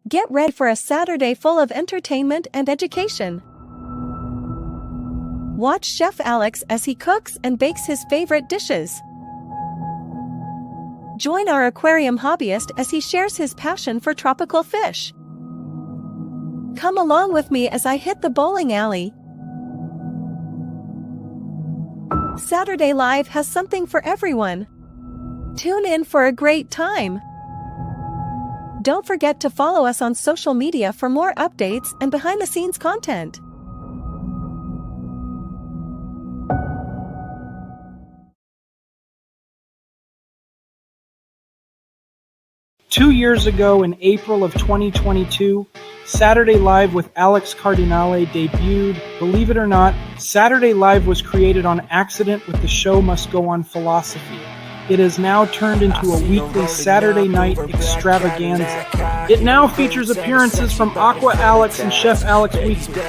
Get ready for a Saturday full of entertainment and education. Watch Chef Alex as he cooks and bakes his favorite dishes. Join our aquarium hobbyist as he shares his passion for tropical fish. Come along with me as I hit the bowling alley. Saturday Live has something for everyone. Tune in for a great time. Don't forget to follow us on social media for more updates and behind-the-scenes content. Two years ago in April of 2022, Saturday Live with Alex Cardinale debuted. Believe it or not, Saturday Live was created on accident with the show must go on philosophy. It has now turned into a weekly Saturday night extravaganza. It now features appearances from Aqua Alex and Chef Alex weekly.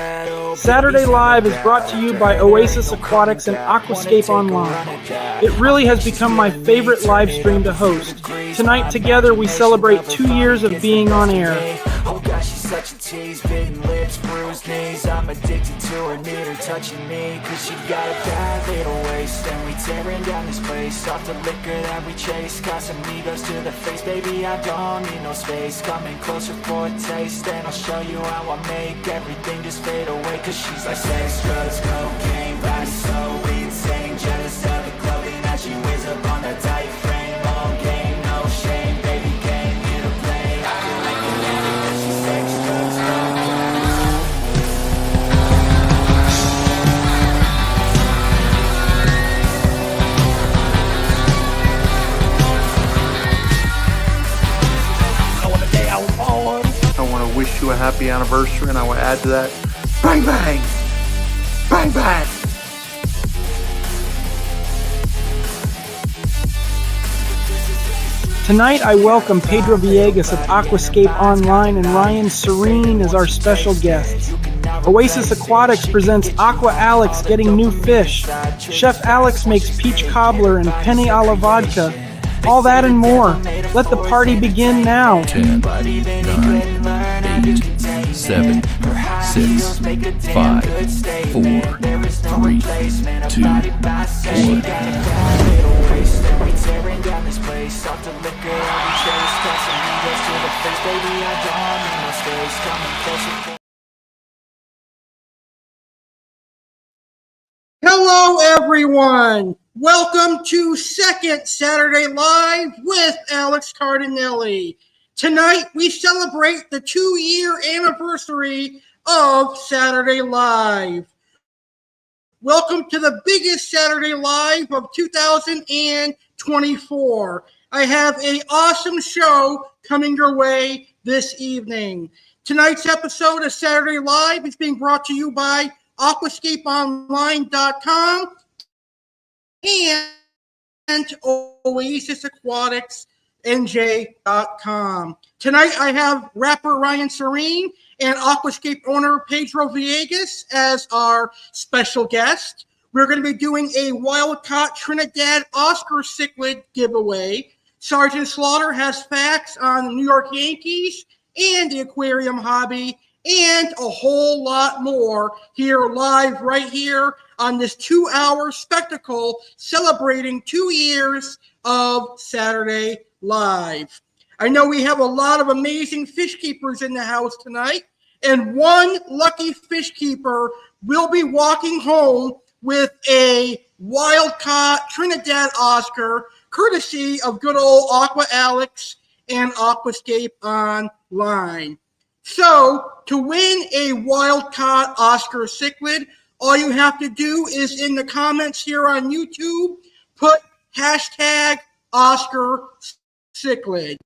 Saturday Live is brought to you by Oasis Aquatics and Aquascape Online. It really has become my favorite live stream to host. Tonight together we celebrate 2 years of being on air. Oh gosh, she's such a tease, bitten lips, bruised knees. I'm addicted to her, need her touching me, cause she got a bad little waist. And we tearing down this place, off the liquor that we chase. Got some egos to the face, baby, I don't need no space. Coming closer for a taste, and I'll show you how I make everything just fade away. Cause she's like sex, drugs, cocaine, body so insane. Jealous of the clothing that she wears up on that tight frame. All game, no shame, baby, came here to play. I can make it happen, she's sex, drugs, I want to wish you a happy anniversary, and I will add to that, bang bang, bang bang. Tonight I welcome Pedro Viegas of Aquascape Online and Ryan Serene as our special guests. Oasis Aquatics presents Aqua Alex getting new fish. Chef Alex makes peach cobbler and penne a la vodka. All that and more. Let the party begin now. 10, 9, 8, 7, 6, 5, 4, 3, 2, 1. Hello, everyone. Welcome to Second Saturday Live with Alex Cardinale. Tonight, we celebrate the 2-year anniversary of Saturday Live. Welcome to the biggest Saturday Live of 2024. I have an awesome show coming your way this evening. Tonight's episode of Saturday Live is being brought to you by aquascapeonline.com and Oasis Aquatics NJ.com. Tonight I have rapper Ryan Serene and Aquascape owner Pedro Viegas as our special guest. We're going to be doing a wild-caught Trinidad Oscar cichlid giveaway. Sergeant Slaughter has facts on the New York Yankees and the aquarium hobby and a whole lot more here live right here on this 2-hour spectacle celebrating 2 years of Saturday Live. I know we have a lot of amazing fish keepers in the house tonight, and one lucky fish keeper will be walking home with a wild-caught Trinidad Oscar, courtesy of good old Aqua Alex and Aquascape Online. So, to win a wild-caught Oscar cichlid, all you have to do is in the comments here on YouTube, put hashtag Oscar cichlid.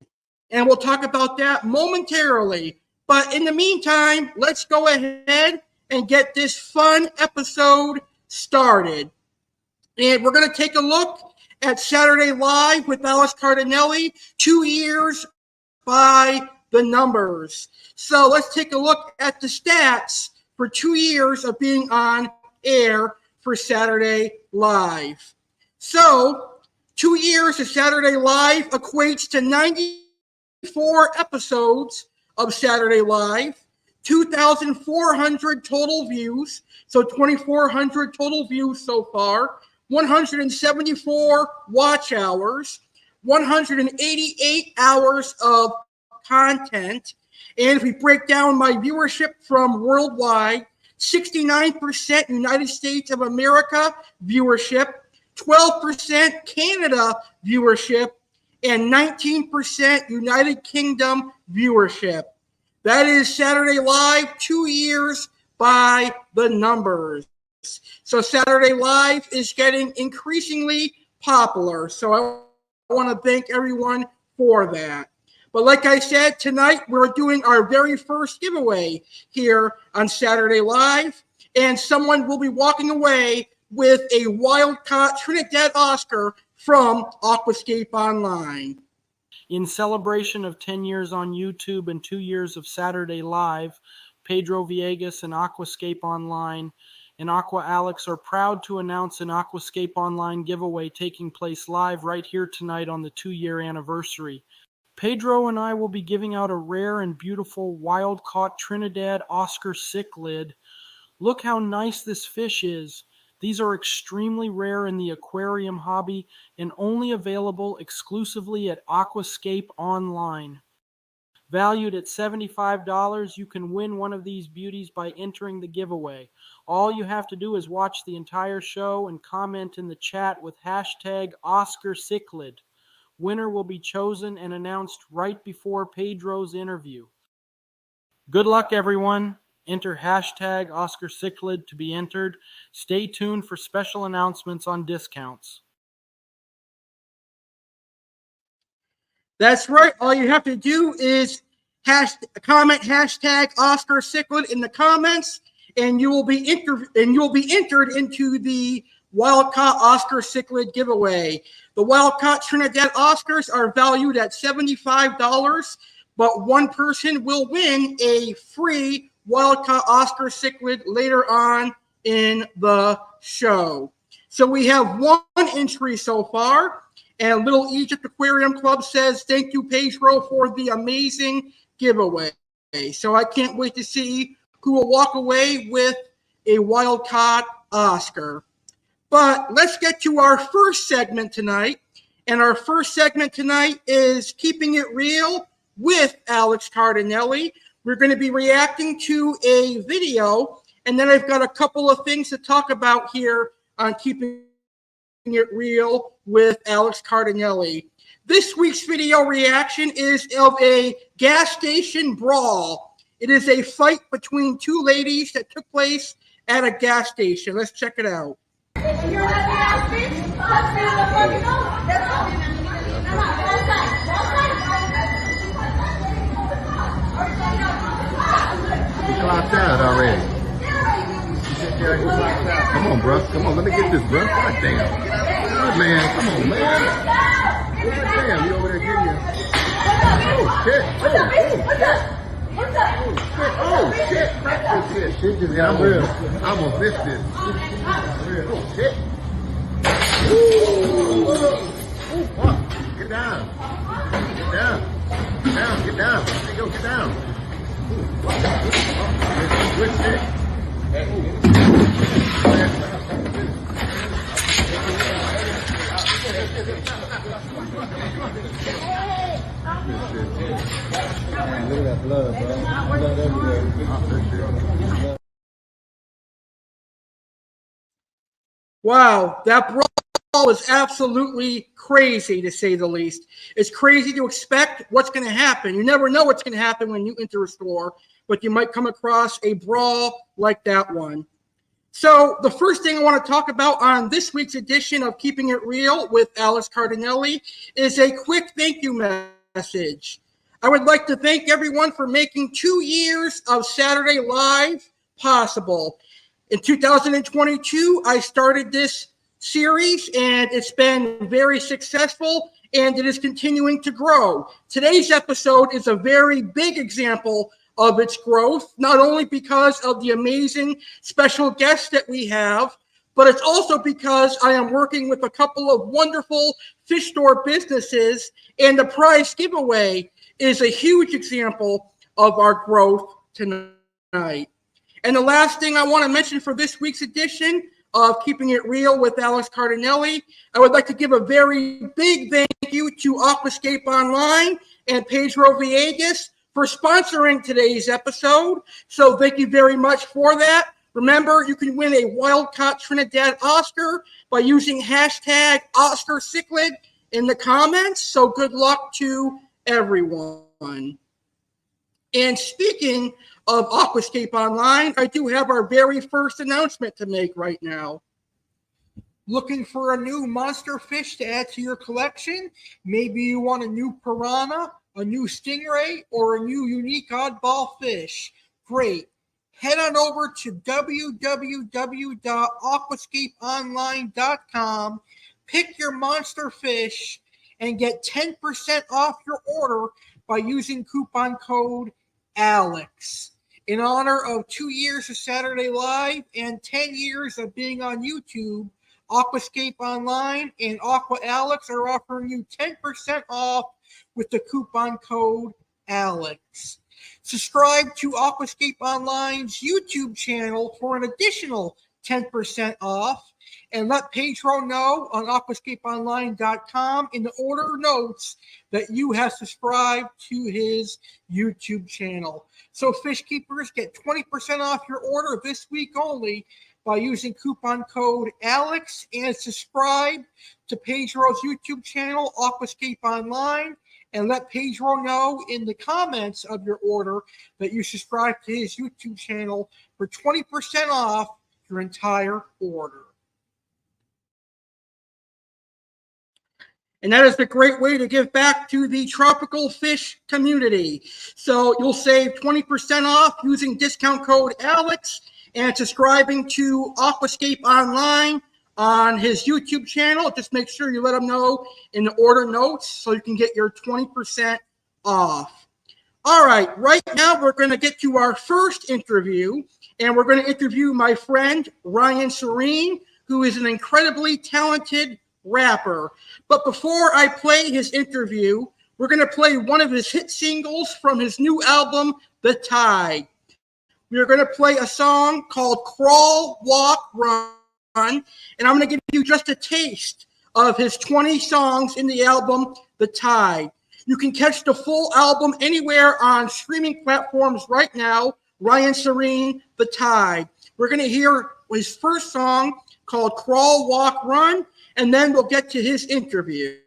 And we'll talk about that momentarily. But in the meantime, let's go ahead and get this fun episode started. And we're going to take a look at Saturday Live with Alex Cardinale, 2 years by the numbers. So let's take a look at the stats for 2 years of being on air for Saturday Live. So 2 years of Saturday Live equates to 94 episodes of Saturday Live, 2,400 total views, so 2,400 total views so far, 174 watch hours, 188 hours of content. And if we break down my viewership from worldwide, 69% United States of America viewership, 12% Canada viewership, and 19% United Kingdom viewership. That is Saturday Live, 2 years by the numbers. So Saturday Live is getting increasingly popular. So I want to thank everyone for that. But like I said, tonight we're doing our very first giveaway here on Saturday Live. And someone will be walking away with a wild-caught Trinidad Oscar from Aquascape Online. In celebration of 10 years on YouTube and 2 years of Saturday Live, Pedro Viegas and Aquascape Online and Aqua Alex are proud to announce an Aquascape Online giveaway taking place live right here tonight on the 2-year anniversary. Pedro and I will be giving out a rare and beautiful wild-caught Trinidad Oscar cichlid. Look how nice this fish is. These are extremely rare in the aquarium hobby and only available exclusively at Aquascape Online. Valued at $75, you can win one of these beauties by entering the giveaway. All you have to do is watch the entire show and comment in the chat with hashtag OscarCichlid. Winner will be chosen and announced right before Pedro's interview. Good luck, everyone. Enter hashtag OscarCichlid to be entered. Stay tuned for special announcements on discounts. That's right. All you have to do is comment hashtag OscarCichlid in the comments, and you will be entered into the Wild-Caught Oscar Cichlid giveaway. The Wild-Caught Trinidad Oscars are valued at $75, but one person will win a free Wild-Caught Oscar Cichlid later on in the show. So we have one entry so far, and Little Egypt Aquarium Club says, thank you, Pedro, for the amazing giveaway. So I can't wait to see who will walk away with a Wild-Caught Oscar. But let's get to our first segment tonight. And our first segment tonight is Keeping It Real with Alex Cardinale. We're going to be reacting to a video, and then I've got a couple of things to talk about here on Keeping It Real with Alex Cardinale. This week's video reaction is of a gas station brawl. It is a fight between two ladies that took place at a gas station. Let's check it out. Clocked out already. Come on, bro. Come on, let me get this, bro. God damn. God, man. Come on, man. God damn, you over there getting you. Oh, shit. Oh, shit. Crack this shit. Yeah, I almost missed this. Oh, shit. Ooh, fuck. Get down. Get down. Get down. Get down. There you go. Get down. Switch it. Look at that blood, bro. Blood everywhere. Wow, that brawl was absolutely crazy, to say the least. It's crazy to expect what's going to happen. You never know what's going to happen when you enter a store, but you might come across a brawl like that one. So the first thing I want to talk about on this week's edition of Keeping It Real with Alex Cardinale is a quick thank you message. I would like to thank everyone for making 2 years of Saturday Live possible. In 2022, I started this series, and it's been very successful, and it is continuing to grow. Today's episode is a very big example of its growth, not only because of the amazing special guests that we have, but it's also because I am working with a couple of wonderful fish store businesses, and the prize giveaway is a huge example of our growth tonight. And the last thing I want to mention for this week's edition of Keeping It Real with Alex Cardinale, I would like to give a very big thank you to Aquascape Online and Pedro Viegas for sponsoring today's episode. So thank you very much for that. Remember, you can win a wild-caught Trinidad Oscar by using hashtag OscarCichlid in the comments. So good luck to everyone. And speaking of Aquascape Online, I do have our very first announcement to make right now. Looking for a new monster fish to add to your collection? Maybe you want a new piranha, a new stingray, or a new unique oddball fish. Great. Head on over to www.aquascapeonline.com, pick your monster fish, and get 10% off your order by using coupon code ALEX. In honor of 2 years of Saturday Live and 10 years of being on YouTube, Aquascape Online and Aqua Alex are offering you 10% off with the coupon code ALEX. Subscribe to Aquascape Online's YouTube channel for an additional 10% off, and let Pedro know on aquascapeonline.com in the order notes that you have subscribed to his YouTube channel. So fish keepers, get 20% off your order this week only by using coupon code ALEX, and subscribe to Pedro's YouTube channel, Aquascape Online, and let Pedro know in the comments of your order that you subscribe to his YouTube channel for 20% off your entire order. And that is a great way to give back to the tropical fish community. So you'll save 20% off using discount code ALEX and subscribing to Aquascape Online on his YouTube channel. Just make sure you let him know in the order notes so you can get your 20% off. All right, right now we're going to get to our first interview, and we're going to interview my friend Ryan Serene, who is an incredibly talented rapper. But before I play his interview, we're going to play one of his hit singles from his new album, The Tide. We are going to play a song called Crawl, Walk, Run, and I'm going to give you just a taste of his 20 songs in the album, The Tide. You can catch the full album anywhere on streaming platforms right now. Ryan Serene, The Tide. We're going to hear his first song called Crawl, Walk, Run, and then we'll get to his interview.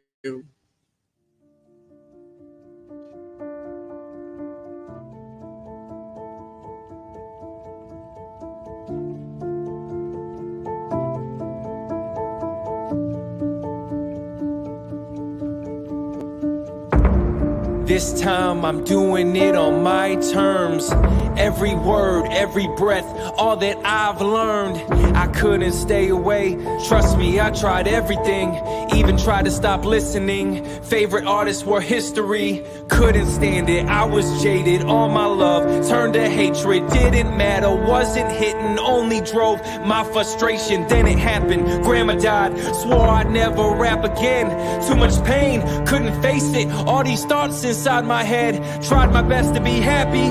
This time I'm doing it on my terms. Every word, every breath, all that I've learned. I couldn't stay away. Trust me, I tried everything. Even tried to stop listening. Favorite artists were history. Couldn't stand it, I was jaded. All my love turned to hatred. Didn't matter, wasn't hitting. Only drove my frustration. Then it happened, grandma died. Swore I'd never rap again. Too much pain, couldn't face it. All these thoughts inside my head. Tried my best to be happy.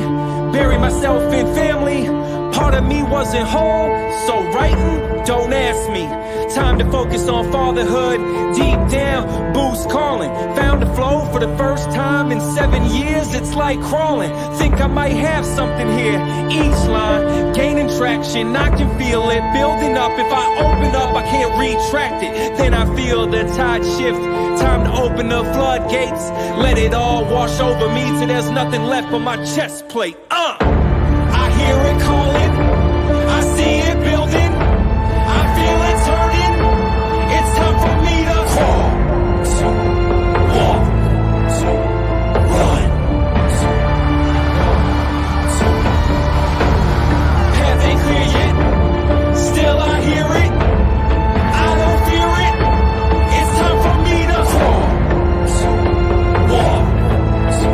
Buried myself in family. Part of me wasn't whole. So writing, don't ask me. Time to focus on fatherhood. Deep down, boost calling. Found the flow for the first time in 7 years. It's like crawling. Think I might have something here. Each line gaining traction. I can feel it building up. If I open up, I can't retract it. Then I feel the tide shift. Time to open the floodgates. Let it all wash over me till there's nothing left but my chest plate. I hear it calling. I see it building. I feel it turning. It's time for me to crawl, to walk, to run, to path ain't clear yet. Still I hear it. I don't fear it. It's time for me to crawl, to walk, to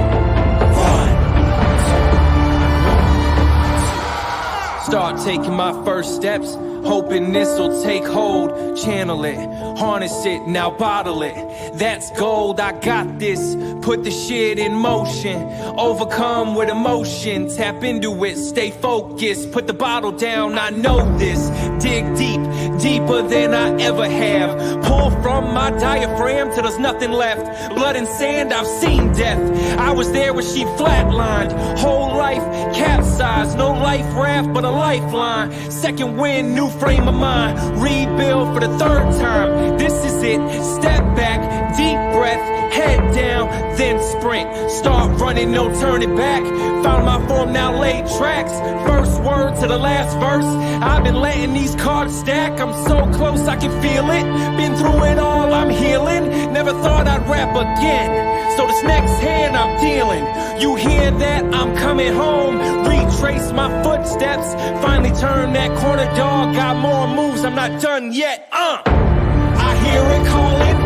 run, to start taking my first steps. hoping this'll take hold. Channel it, harness it, now bottle it. That's gold, I got this. Put the shit in motion, overcome with emotion. Tap into it, stay focused. Put the bottle down, I know this. Dig deep, deeper than I ever have. Pull from my diaphragm till there's nothing left. Blood and sand, I've seen death. I was there when she flatlined. Whole life capsized, no life raft but a lifeline. Second wind, new frame of mind. Rebuild for the third time. This is it. Step back, deep breath, head down, then sprint. Start running, no turning back. Found my form, now laid tracks. First word to the last verse. I've been letting these cards stack. I'm so close, I can feel it. Been through it all, I'm healing. Never thought I'd rap again. So this next hand I'm dealing. You hear that? I'm coming home. Retrace my footsteps. Finally turn that corner, dog. Got more moves, I'm not done yet. I hear it calling.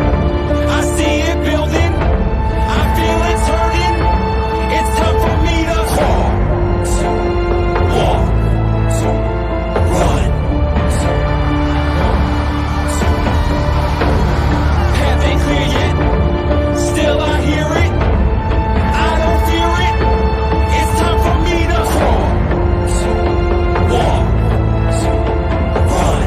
I see it building. I feel it turning. It's time for me to crawl, walk, run. Path ain't clear yet. Still I hear it. I don't fear it. It's time for me to crawl, walk, run.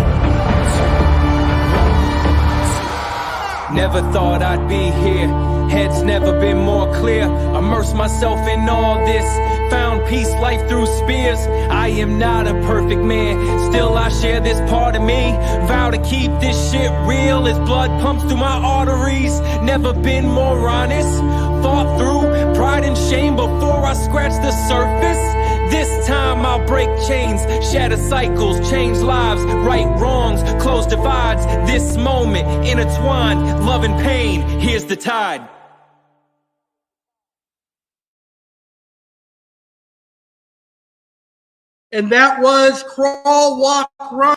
Never thought I'd be here. Head's never been more clear. Immerse myself in all this. Found peace, life through spears. I am not a perfect man. Still I share this part of me. Vow to keep this shit real as blood pumps through my arteries. Never been more honest. Fought through pride and shame before I scratch the surface. This time I'll break chains, shatter cycles, change lives, right wrongs, close divides. This moment intertwined, love and pain, here's the tide. And that was Crawl, Walk, Run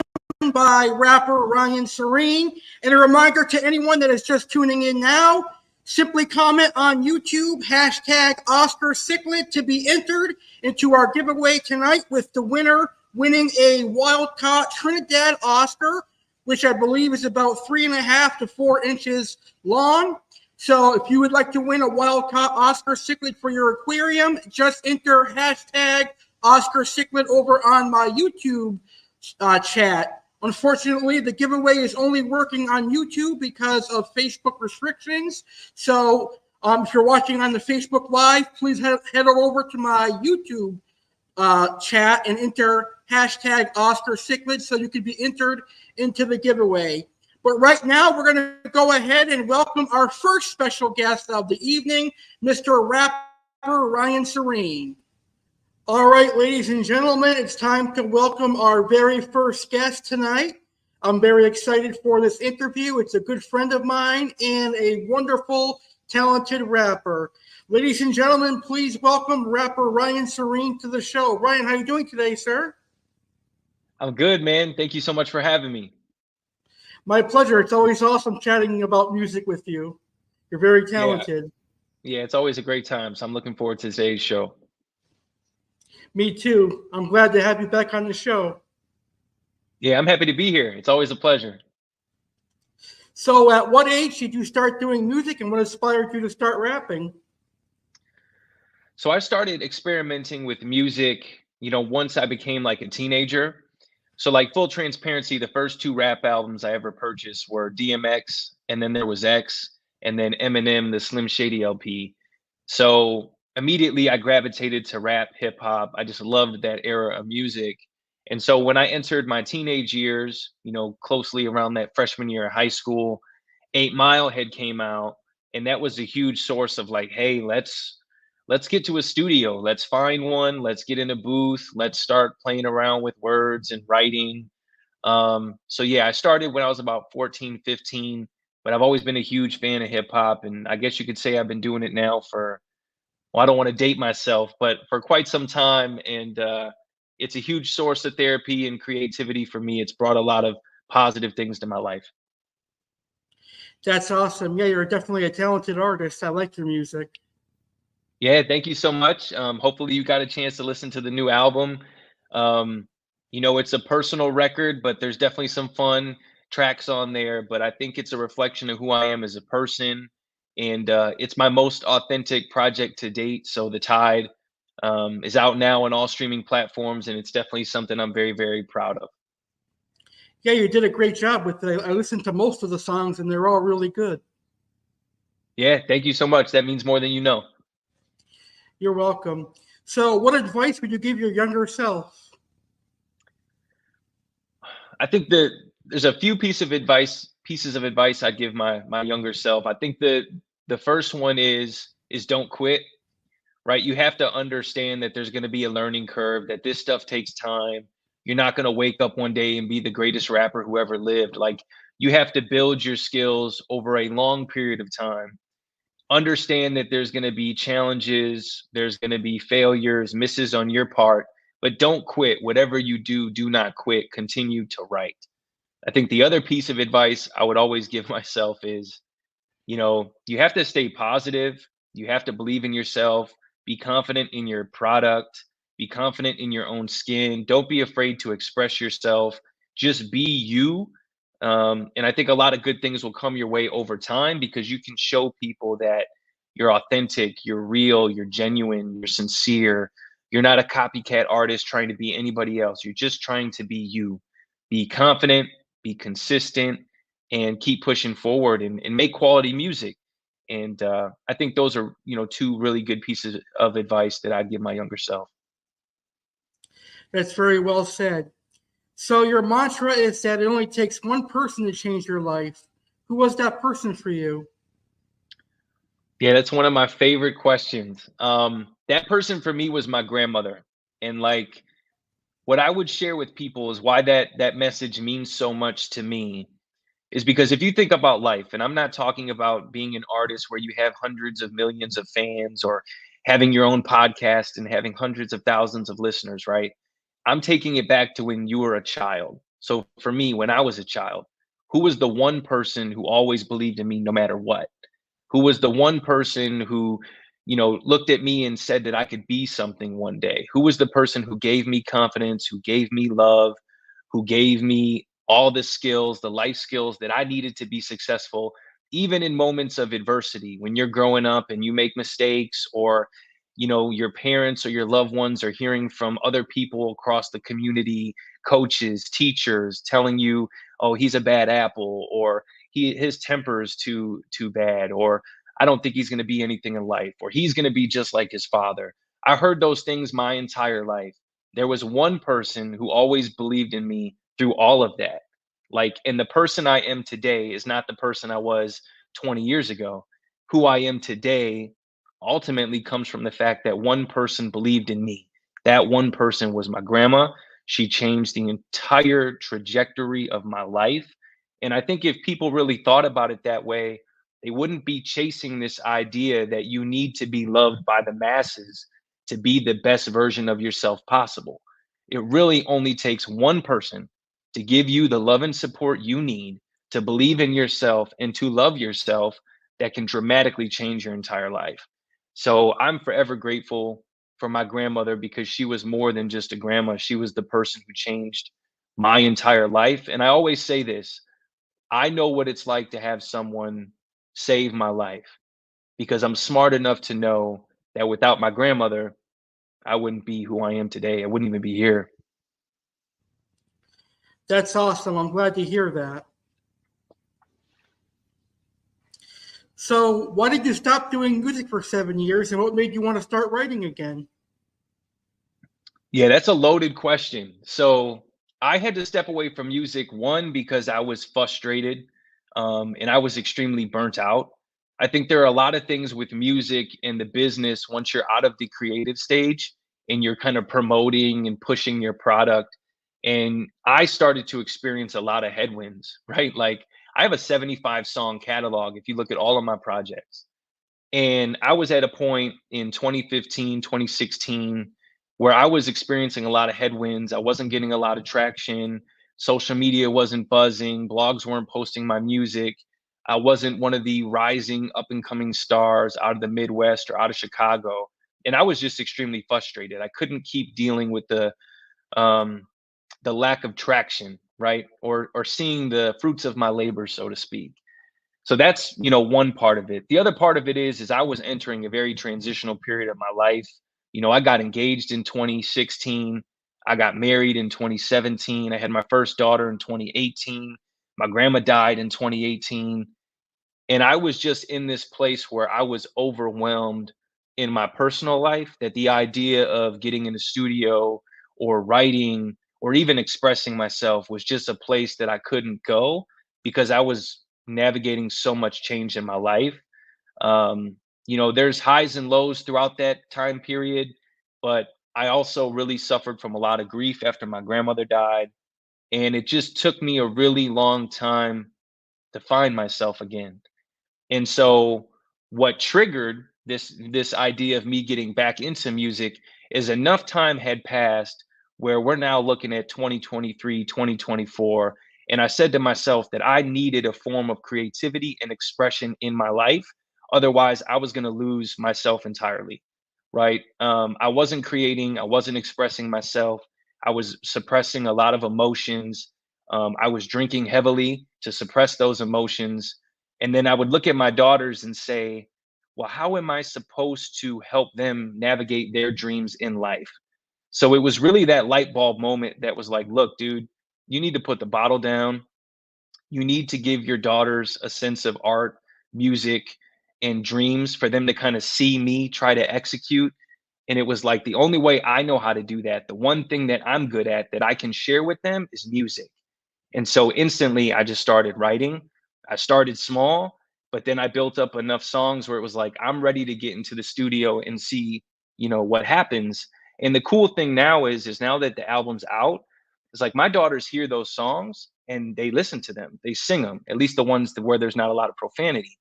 by rapper Ryan Serene. And a reminder to anyone that is just tuning in now, simply comment on YouTube, hashtag Oscar Cichlid to be entered into our giveaway tonight, with the winner winning a wild-caught Trinidad Oscar, which I believe is about 3.5 to 4 inches long. So if you would like to win a wild-caught Oscar Cichlid for your aquarium, just enter hashtag Oscar Cichlid over on my YouTube chat. Unfortunately, the giveaway is only working on YouTube because of Facebook restrictions. So if you're watching on the Facebook Live, please head over to my YouTube chat and enter hashtag Oscar Cichlid so you can be entered into the giveaway. But right now, we're going to go ahead and welcome our first special guest of the evening, Mr. Rapper Ryan Serene. All right, ladies and gentlemen, it's time to welcome our very first guest tonight. I'm very excited for this interview. It's a good friend of mine and a wonderful, talented rapper. Ladies and gentlemen, please welcome rapper Ryan Serene to the show. Ryan, how are you doing today, sir? I'm good, man. Thank you so much for having me. My pleasure. It's always awesome chatting about music with you. You're very talented. Yeah, it's always a great time. So I'm looking forward to today's show. Me too. I'm glad to have you back on the show. Yeah, I'm happy to be here. It's always a pleasure. So at what age did you start doing music, and what inspired you to start rapping? So I started experimenting with music, once I became like a teenager. So like full transparency, the first 2 rap albums I ever purchased were DMX, and then there was X, and then Eminem, the Slim Shady LP. So immediately I gravitated to rap, hip hop. I just loved that era of music. And so when I entered my teenage years, closely around that freshman year of high school, 8 Mile had came out, and that was a huge source of like, hey, let's get to a studio. Let's find one. Let's get in a booth. Let's start playing around with words and writing. So yeah, I started when I was about 14, 15, but I've always been a huge fan of hip hop. And I guess you could say I've been doing it now for, well, I don't want to date myself, but for quite some time. And it's a huge source of therapy and creativity for me. It's brought a lot of positive things to my life. That's awesome. Yeah, you're definitely a talented artist. I like your music. Yeah, thank you so much. Hopefully you got a chance to listen to the new album. You know, it's a personal record, but there's definitely some fun tracks on there. But I think it's a reflection of who I am as a person, and it's my most authentic project to date. So the Tide is out now on all streaming platforms, and it's definitely something I'm very, very proud of. Yeah, you did a great job with it. I listened to most of the songs, and they're all really good. Yeah, thank you so much. That means more than you know. You're welcome. So, what advice would you give your younger self? I think that there's a few pieces of advice I'd give my younger self. I think the first one is don't quit, right? You have to understand that there's going to be a learning curve, that this stuff takes time. You're not going to wake up one day and be the greatest rapper who ever lived. Like, you have to build your skills over a long period of time. Understand that there's going to be challenges, there's going to be failures, misses on your part, but don't quit. Whatever you do, do not quit. Continue to write. I think the other piece of advice I would always give myself is, you have to stay positive. You have to believe in yourself, be confident in your product, be confident in your own skin. Don't be afraid to express yourself. Just be you. And I think a lot of good things will come your way over time because you can show people that you're authentic, you're real, you're genuine, you're sincere. You're not a copycat artist trying to be anybody else. You're just trying to be you. Be confident, be consistent, and keep pushing forward and make quality music. And I think those are, two really good pieces of advice that I'd give my younger self. That's very well said. So, your mantra is that it only takes one person to change your life. Who was that person for you? Yeah, that's one of my favorite questions. That person for me was my grandmother. And like, what I would share with people is why that message means so much to me is because if you think about life, and I'm not talking about being an artist where you have hundreds of millions of fans or having your own podcast and having hundreds of thousands of listeners, right? I'm taking it back to when you were a child. So for me, when I was a child, who was the one person who always believed in me no matter what? Who was the one person who, looked at me and said that I could be something one day? Who was the person who gave me confidence, who gave me love, who gave me all the skills, the life skills that I needed to be successful, even in moments of adversity when you're growing up and you make mistakes, or, your parents or your loved ones are hearing from other people across the community, coaches, teachers telling you, oh, he's a bad apple, or his temper is too bad, or I don't think he's going to be anything in life, or he's going to be just like his father. I heard those things my entire life. There was one person who always believed in me through all of that. Like, and the person I am today is not the person I was 20 years ago. Who I am today ultimately comes from the fact that one person believed in me. That one person was my grandma. She changed the entire trajectory of my life. And I think if people really thought about it that way, they wouldn't be chasing this idea that you need to be loved by the masses to be the best version of yourself possible. It really only takes one person to give you the love and support you need to believe in yourself and to love yourself that can dramatically change your entire life. So I'm forever grateful for my grandmother because she was more than just a grandma. She was the person who changed my entire life. And I always say this: I know what it's like to have someone save my life because I'm smart enough to know that without my grandmother, I wouldn't be who I am today. I wouldn't even be here. That's awesome. I'm glad to hear that. So, why did you stop doing music for 7 years, and what made you want to start writing again? Yeah, that's a loaded question. So I had to step away from music, one, because I was frustrated, and I was extremely burnt out. I think there are a lot of things with music and the business once you're out of the creative stage and you're kind of promoting and pushing your product. And I started to experience a lot of headwinds, right? Like, I have a 75 song catalog if you look at all of my projects. And I was at a point in 2015, 2016, where I was experiencing a lot of headwinds. I wasn't getting a lot of traction. Social media wasn't buzzing. Blogs weren't posting my music. I wasn't one of the rising up and coming stars out of the Midwest or out of Chicago. And I was just extremely frustrated. I couldn't keep dealing with um, the lack of traction, right? Or seeing the fruits of my labor, so to speak. So that's, one part of it. The other part of it is I was entering a very transitional period of my life. I got engaged in 2016. I got married in 2017. I had my first daughter in 2018. My grandma died in 2018. And I was just in this place where I was overwhelmed in my personal life, that the idea of getting in the studio or writing or even expressing myself was just a place that I couldn't go because I was navigating so much change in my life. There's highs and lows throughout that time period, but I also really suffered from a lot of grief after my grandmother died. And it just took me a really long time to find myself again. And so what triggered this idea of me getting back into music is enough time had passed where we're now looking at 2023, 2024, and I said to myself that I needed a form of creativity and expression in my life. Otherwise, I was going to lose myself entirely, right? I wasn't creating, I wasn't expressing myself. I was suppressing a lot of emotions. I was drinking heavily to suppress those emotions. And then I would look at my daughters and say, well, how am I supposed to help them navigate their dreams in life? So it was really that light bulb moment that was like, look, dude, you need to put the bottle down. You need to give your daughters a sense of art, music, and dreams for them to kind of see me try to execute. And it was like the only way I know how to do that, the one thing that I'm good at that I can share with them is music. And so instantly I just started writing. I started small, but then I built up enough songs where it was like, I'm ready to get into the studio and see, what happens. And the cool thing now is now that the album's out, it's like my daughters hear those songs and they listen to them. They sing them, at least the ones where there's not a lot of profanity.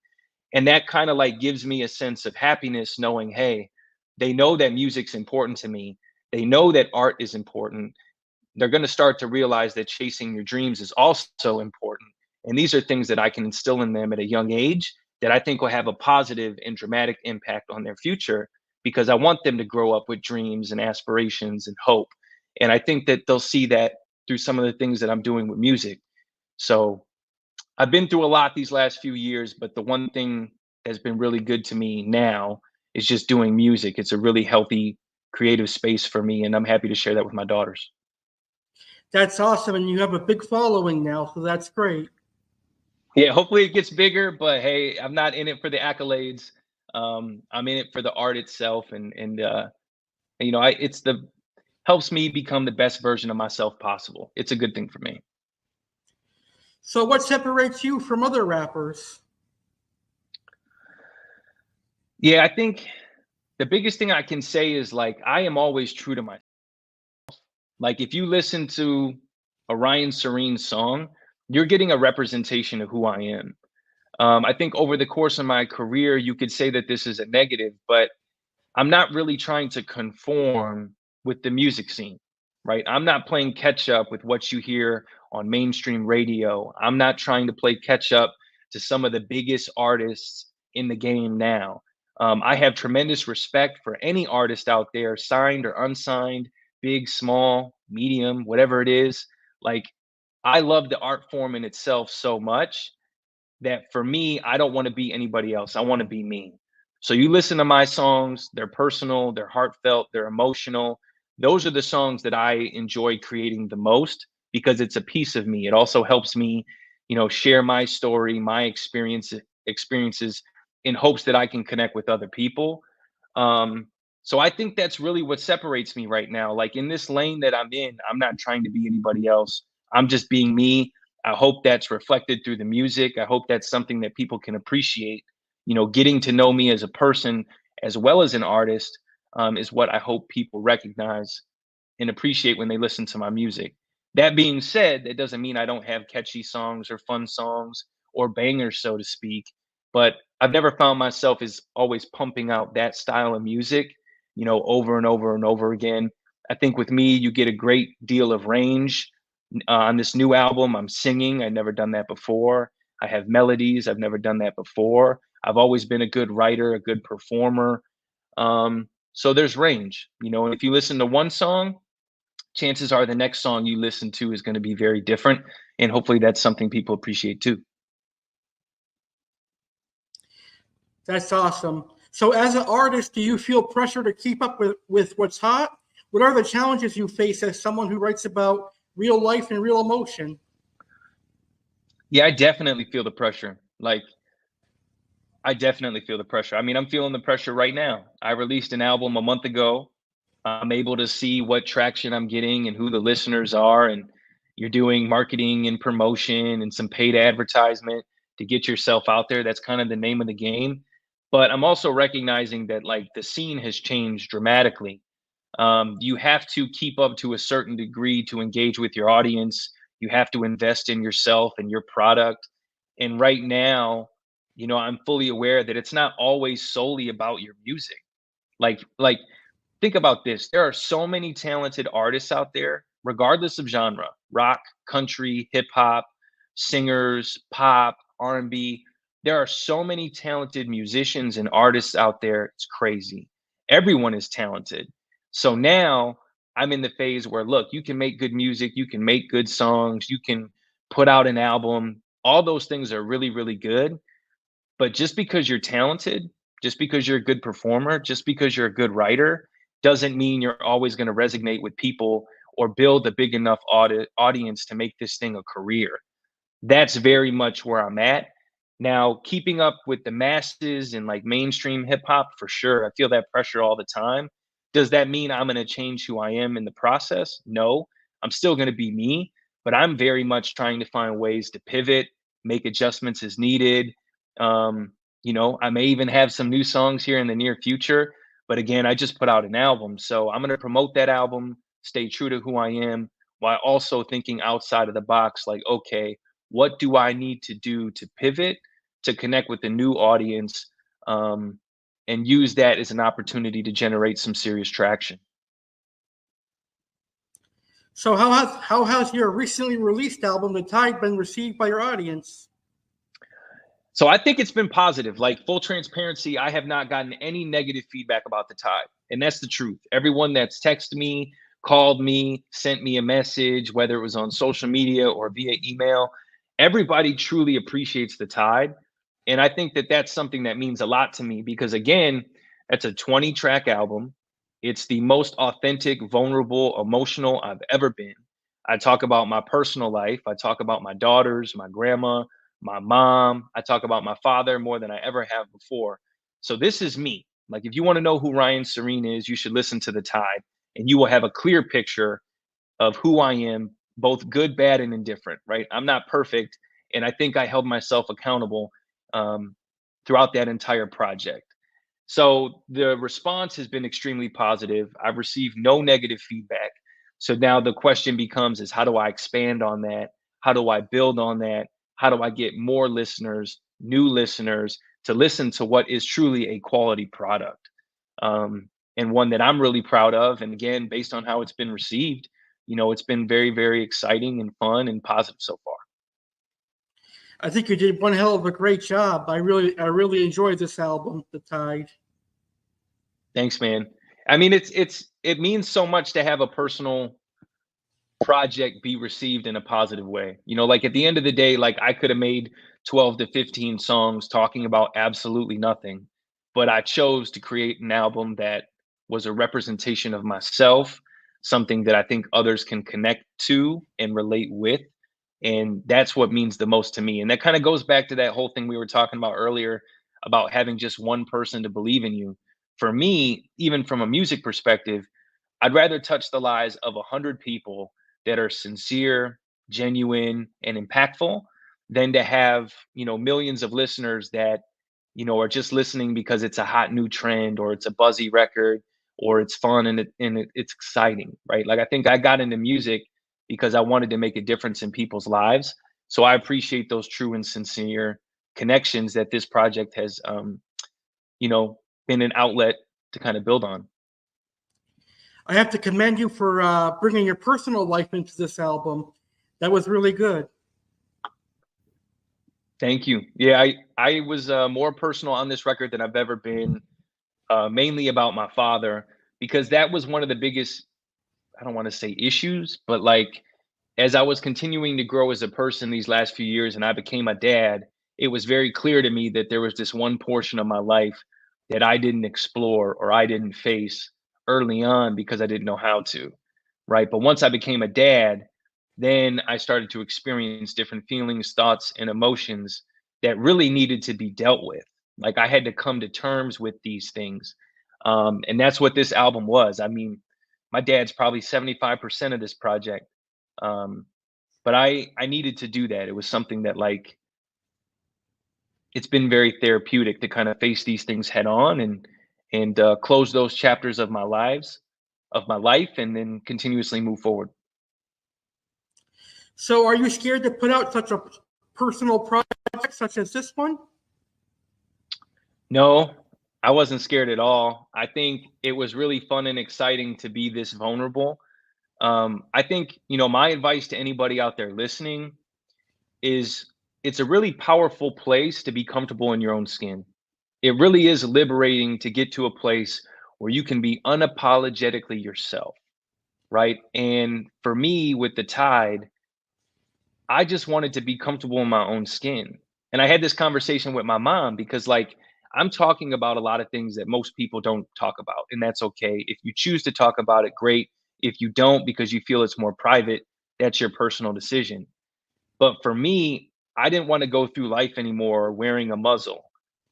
And that kind of like gives me a sense of happiness knowing, hey, they know that music's important to me. They know that art is important. They're going to start to realize that chasing your dreams is also important. And these are things that I can instill in them at a young age that I think will have a positive and dramatic impact on their future because I want them to grow up with dreams and aspirations and hope. And I think that they'll see that through some of the things that I'm doing with music. So I've been through a lot these last few years, but the one thing that's been really good to me now is just doing music. It's a really healthy, creative space for me. And I'm happy to share that with my daughters. That's awesome. And you have a big following now, so that's great. Yeah, hopefully it gets bigger, but hey, I'm not in it for the accolades. I'm in it for the art itself, and it's the helps me become the best version of myself possible. It's a good thing for me. So what separates you from other rappers? Yeah, I think the biggest thing I can say is like I am always true to myself. Like if you listen to a Ryan Serene song, you're getting a representation of who I am. I think over the course of my career, you could say that this is a negative, but I'm not really trying to conform with the music scene, right? I'm not playing catch up with what you hear on mainstream radio. I'm not trying to play catch up to some of the biggest artists in the game now. I have tremendous respect for any artist out there, signed or unsigned, big, small, medium, whatever it is. Like, I love the art form in itself so much that for me, I don't want to be anybody else. I want to be me. So you listen to my songs, they're personal, they're heartfelt, they're emotional. Those are the songs that I enjoy creating the most because it's a piece of me. It also helps me, share my story, my experiences in hopes that I can connect with other people. So I think that's really what separates me right now. Like in this lane that I'm in, I'm not trying to be anybody else. I'm just being me. I hope that's reflected through the music. I hope that's something that people can appreciate. Getting to know me as a person as well as an artist is what I hope people recognize and appreciate when they listen to my music. That being said, that doesn't mean I don't have catchy songs or fun songs or bangers, so to speak. But I've never found myself as always pumping out that style of music, over and over and over again. I think with me, you get a great deal of range. On this new album, I'm singing. I've never done that before. I have melodies. I've never done that before. I've always been a good writer, a good performer. So there's range, and if you listen to one song, chances are the next song you listen to is going to be very different. And hopefully that's something people appreciate too. That's awesome. So as an artist, do you feel pressure to keep up with what's hot? What are the challenges you face as someone who writes about real life and real emotion? Yeah, I definitely feel the pressure. Like, I definitely feel the pressure. I mean, I'm feeling the pressure right now. I released an album a month ago. I'm able to see what traction I'm getting and who the listeners are. And you're doing marketing and promotion and some paid advertisement to get yourself out there. That's kind of the name of the game. But I'm also recognizing that like the scene has changed dramatically. You have to keep up to a certain degree to engage with your audience. You have to invest in yourself and your product. And right now, I'm fully aware that it's not always solely about your music. Like think about this. There are so many talented artists out there, regardless of genre, rock, country, hip hop, singers, pop, R&B. There are so many talented musicians and artists out there. It's crazy. Everyone is talented. So now I'm in the phase where, look, you can make good music, you can make good songs, you can put out an album. All those things are really, really good. But just because you're talented, just because you're a good performer, just because you're a good writer, doesn't mean you're always going to resonate with people or build a big enough audience to make this thing a career. That's very much where I'm at. Now, keeping up with the masses and like mainstream hip hop, for sure, I feel that pressure all the time. Does that mean I'm going to change who I am in the process? No, I'm still going to be me, but I'm very much trying to find ways to pivot, make adjustments as needed. I may even have some new songs here in the near future, but again, I just put out an album. So I'm going to promote that album, stay true to who I am, while also thinking outside of the box like, okay, what do I need to do to pivot to connect with a new audience, and use that as an opportunity to generate some serious traction? So how has your recently released album, The Tide, been received by your audience? So I think it's been positive. Like full transparency, I have not gotten any negative feedback about The Tide. And that's the truth. Everyone that's texted me, called me, sent me a message, whether it was on social media or via email, everybody truly appreciates The Tide. And I think that that's something that means a lot to me because, again, that's a 20-track album. It's the most authentic, vulnerable, emotional I've ever been. I talk about my personal life. I talk about my daughters, my grandma, my mom. I talk about my father more than I ever have before. So this is me. Like, if you want to know who Ryan Serene is, you should listen to The Tide, and you will have a clear picture of who I am, both good, bad, and indifferent, right? I'm not perfect. And I think I held myself accountable throughout that entire project. So the response has been extremely positive. I've received no negative feedback. So now the question becomes is how do I expand on that? How do I build on that? How do I get more listeners, new listeners to listen to what is truly a quality product? And one that I'm really proud of. And again, based on how it's been received, it's been very, very exciting and fun and positive so far. I think you did one hell of a great job. I really enjoyed this album, The Tide. Thanks, man. I mean, it means so much to have a personal project be received in a positive way. Like at the end of the day, like I could have made 12 to 15 songs talking about absolutely nothing, but I chose to create an album that was a representation of myself, something that I think others can connect to and relate with. And that's what means the most to me. And that kind of goes back to that whole thing we were talking about earlier about having just one person to believe in you. For me, even from a music perspective, I'd rather touch the lives of 100 people that are sincere, genuine, and impactful than to have, millions of listeners that, are just listening because it's a hot new trend or it's a buzzy record or it's fun and it's exciting, right? Like I think I got into music because I wanted to make a difference in people's lives. So I appreciate those true and sincere connections that this project has, been an outlet to kind of build on. I have to commend you for bringing your personal life into this album. That was really good. Thank you. Yeah, I was more personal on this record than I've ever been, mainly about my father, because that was one of the biggest I don't want to say issues, but like as I was continuing to grow as a person these last few years and I became a dad, it was very clear to me that there was this one portion of my life that I didn't explore or I didn't face early on because I didn't know how to. Right. But once I became a dad, then I started to experience different feelings, thoughts, and emotions that really needed to be dealt with. Like I had to come to terms with these things. And that's what this album was. I mean, my dad's probably 75% of this project. Um, but I needed to do that. It was something that like it's been very therapeutic to kind of face these things head on and close those chapters of my life, and then continuously move forward. So, are you scared to put out such a personal project such as this one? No, I wasn't scared at all. I think it was really fun and exciting to be this vulnerable. I think, my advice to anybody out there listening is it's a really powerful place to be comfortable in your own skin. It really is liberating to get to a place where you can be unapologetically yourself, right? And for me, with the tide, I just wanted to be comfortable in my own skin. And I had this conversation with my mom because, like, I'm talking about a lot of things that most people don't talk about, and that's okay. If you choose to talk about it, great. If you don't because you feel it's more private, that's your personal decision. But for me, I didn't want to go through life anymore wearing a muzzle,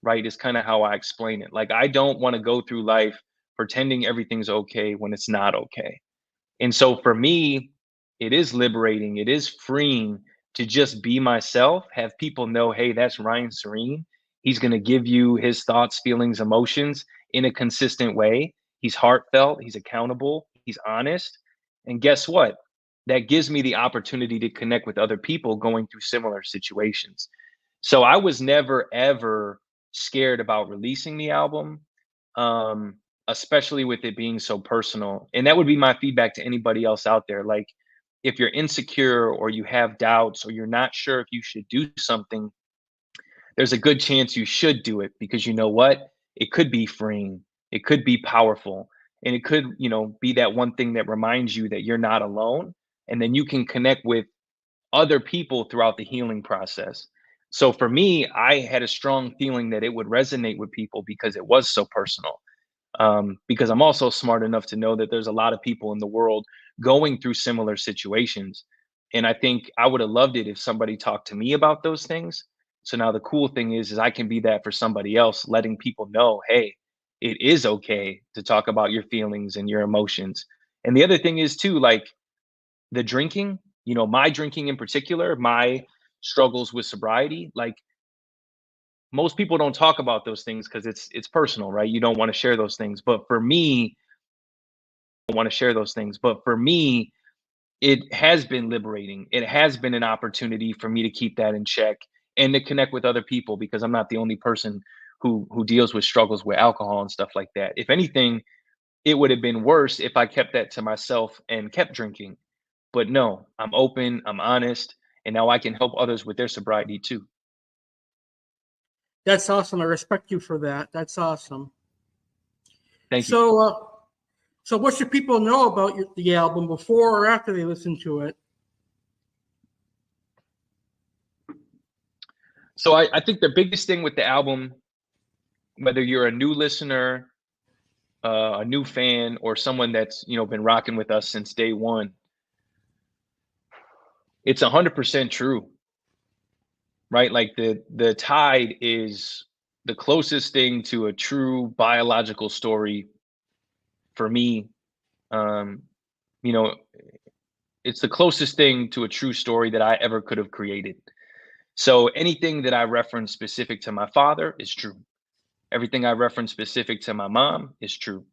right? Is kind of how I explain it. Like, I don't want to go through life pretending everything's okay when it's not okay. And so for me, it is liberating, it is freeing to just be myself, have people know, hey, that's Ryan Serene. He's going to give you his thoughts, feelings, emotions in a consistent way. He's heartfelt, he's accountable, he's honest. And guess what? That gives me the opportunity to connect with other people going through similar situations. So I was never, ever scared about releasing the album. Especially with it being so personal. And that would be my feedback to anybody else out there. Like, if you're insecure or you have doubts or you're not sure if you should do something, there's a good chance you should do it because you know what? It could be freeing, it could be powerful, and it could, be that one thing that reminds you that you're not alone. And then you can connect with other people throughout the healing process. So for me, I had a strong feeling that it would resonate with people because it was so personal. Because I'm also smart enough to know that there's a lot of people in the world going through similar situations. And I think I would have loved it if somebody talked to me about those things. So now the cool thing is I can be that for somebody else, letting people know, hey, it is okay to talk about your feelings and your emotions. And the other thing is too, like the drinking, my drinking in particular, my struggles with sobriety, like most people don't talk about those things because it's personal, right? You don't want to share those things. But for me, I want to share those things. But for me, it has been liberating. It has been an opportunity for me to keep that in check and to connect with other people because I'm not the only person who deals with struggles with alcohol and stuff like that. If anything, it would have been worse if I kept that to myself and kept drinking. But no, I'm open, I'm honest, and now I can help others with their sobriety too. That's awesome. I respect you for that. That's awesome. Thank you. So what should people know about the album before or after they listen to it? So I think the biggest thing with the album, whether you're a new listener, a new fan, or someone that's been rocking with us since day one, it's 100% true, right? Like the tide is the closest thing to a true biological story for me. It's the closest thing to a true story that I ever could have created. So anything that I reference specific to my father is true. Everything I reference specific to my mom is true.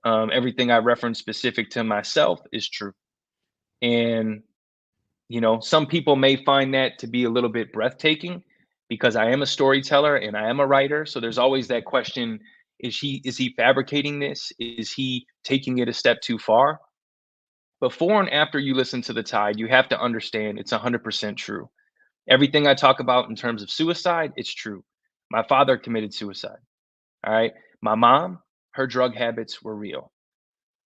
Everything I reference specific to myself is true. And, some people may find that to be a little bit breathtaking because I am a storyteller and I am a writer. So there's always that question, is he fabricating this? Is he taking it a step too far? Before and after you listen to The Tide, you have to understand it's 100% true. Everything I talk about in terms of suicide, it's true. My father committed suicide. All right. My mom, her drug habits were real.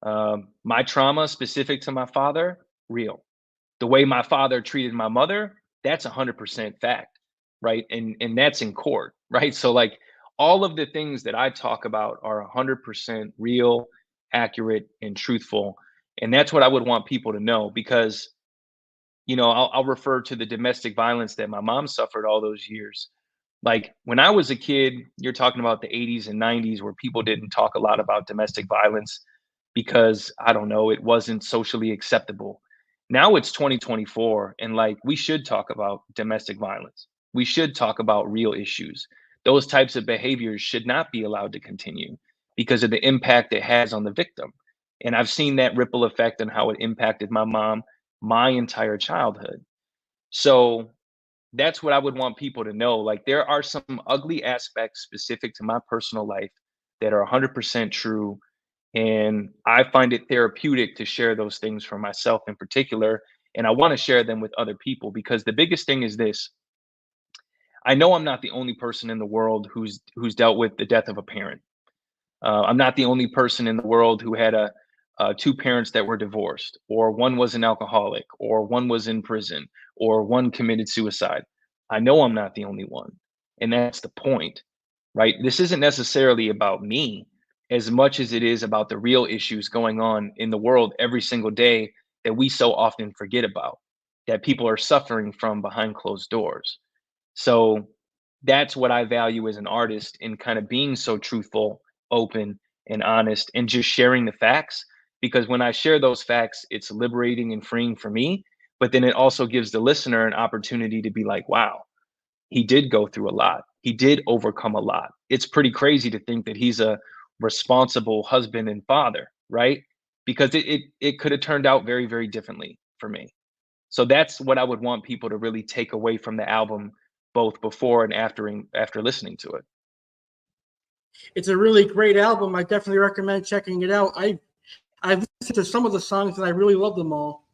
My trauma specific to my father, real. The way my father treated my mother, that's 100% fact, right? And that's in court, right? So like all of the things that I talk about are 100% real, accurate, and truthful. And that's what I would want people to know because, I'll refer to the domestic violence that my mom suffered all those years. Like when I was a kid, you're talking about the 80s and 90s where people didn't talk a lot about domestic violence because I don't know, it wasn't socially acceptable. Now it's 2024 and like we should talk about domestic violence. We should talk about real issues. Those types of behaviors should not be allowed to continue because of the impact it has on the victim. And I've seen that ripple effect on how it impacted my mom my entire childhood. So that's what I would want people to know. Like there are some ugly aspects specific to my personal life that are 100% true. And I find it therapeutic to share those things for myself in particular. And I want to share them with other people because the biggest thing is this. I know I'm not the only person in the world who's dealt with the death of a parent. I'm not the only person in the world who had two parents that were divorced, or one was an alcoholic, or one was in prison, or one committed suicide. I know I'm not the only one. And that's the point, right? This isn't necessarily about me as much as it is about the real issues going on in the world every single day that we so often forget about, that people are suffering from behind closed doors. So that's what I value as an artist in kind of being so truthful, open, and honest, and just sharing the facts. Because when I share those facts, it's liberating and freeing for me. But then it also gives the listener an opportunity to be like, wow, he did go through a lot. He did overcome a lot. It's pretty crazy to think that he's a responsible husband and father, right? Because it could have turned out very, very differently for me. So that's what I would want people to really take away from the album, both before and after listening to it. It's a really great album. I definitely recommend checking it out. I've listened to some of the songs and I really love them all.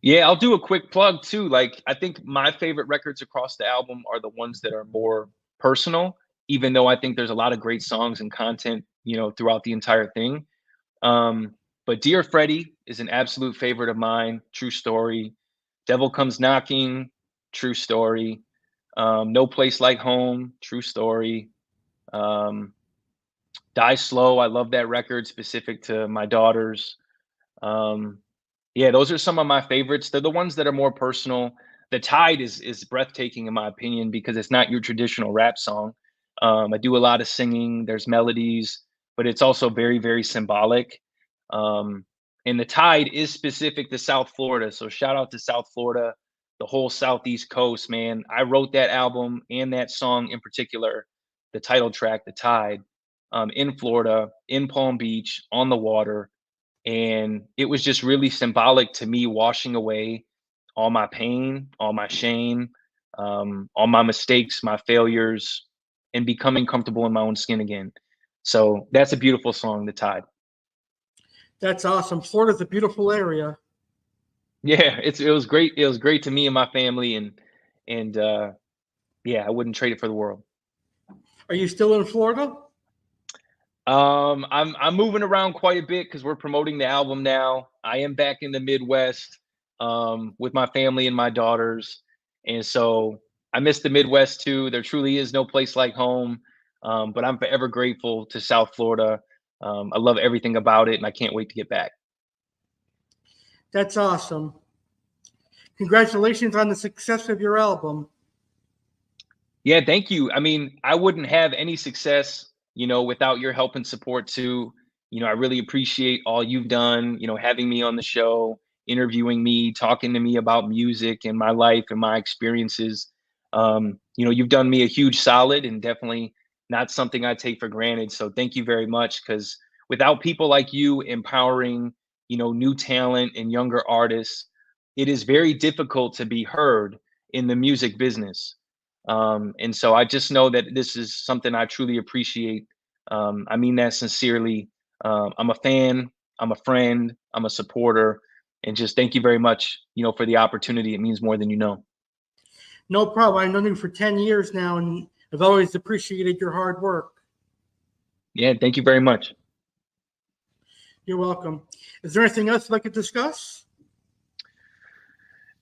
Yeah, I'll do a quick plug too. Like I think my favorite records across the album are the ones that are more personal, even though I think there's a lot of great songs and content, throughout the entire thing. But Dear Freddie is an absolute favorite of mine. True story. Devil Comes Knocking. True story. No Place Like Home. True story. Die Slow. I love that record specific to my daughters. Yeah, those are some of my favorites. They're the ones that are more personal. The Tide is breathtaking in my opinion because it's not your traditional rap song. I do a lot of singing. There's melodies, but it's also very, very symbolic. And The Tide is specific to South Florida. So shout out to South Florida, the whole Southeast coast, man. I wrote that album and that song in particular, the title track, The Tide, in Florida, in Palm Beach, on the water. And it was just really symbolic to me washing away all my pain, all my shame, all my mistakes, my failures, and becoming comfortable in my own skin again. So that's a beautiful song, The Tide. That's awesome. Florida's a beautiful area. Yeah, it was great. It was great to me and my family, and yeah, I wouldn't trade it for the world. Are you still in Florida? I'm moving around quite a bit because we're promoting the album now. I am back in the Midwest with my family and my daughters, and so I miss the Midwest too. There truly is no place like home, but I'm forever grateful to South Florida. I love everything about it, and I can't wait to get back. That's awesome. Congratulations on the success of your album. Yeah, thank you. I mean, I wouldn't have any success, without your help and support too. I really appreciate all you've done, having me on the show, interviewing me, talking to me about music and my life and my experiences. You've done me a huge solid and definitely not something I take for granted. So thank you very much, because without people like you empowering, new talent and younger artists, it is very difficult to be heard in the music business. And so I just know that this is something I truly appreciate. I mean that sincerely. I'm a fan, I'm a friend, I'm a supporter, and just thank you very much, for the opportunity. It means more than you know. No problem. I've known you for 10 years now, and I've always appreciated your hard work. Yeah, thank you very much. You're welcome. Is there anything else you'd like to discuss?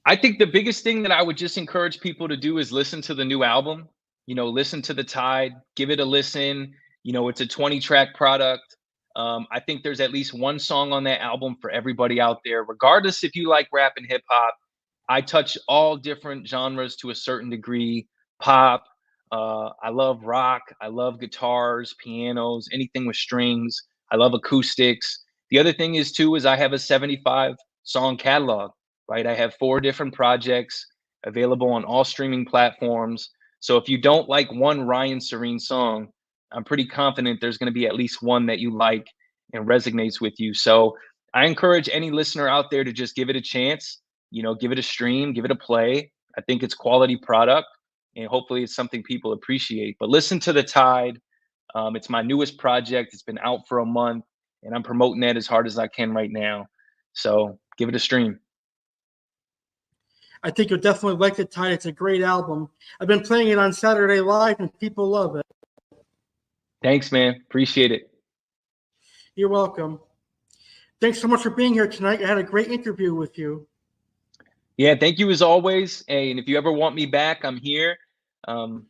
I think the biggest thing that I would just encourage people to do is listen to the new album. Listen to The Tide, give it a listen. It's a 20-track product. I think there's at least one song on that album for everybody out there, regardless if you like rap and hip hop. I touch all different genres to a certain degree. Pop, I love rock, I love guitars, pianos, anything with strings. I love acoustics. The other thing is I have a 75 song catalog, right? I have 4 different projects available on all streaming platforms. So if you don't like one Ryan Serene song, I'm pretty confident there's going to be at least one that you like and resonates with you. So I encourage any listener out there to just give it a chance, give it a stream, give it a play. I think it's quality product, and hopefully it's something people appreciate. But listen to The Tide. It's my newest project. It's been out for a month, and I'm promoting that as hard as I can right now. So give it a stream. I think you'll definitely like The Tide. It's a great album. I've been playing it on Saturday Live, and people love it. Thanks, man. Appreciate it. You're welcome. Thanks so much for being here tonight. I had a great interview with you. Yeah, thank you as always. Hey, and if you ever want me back, I'm here.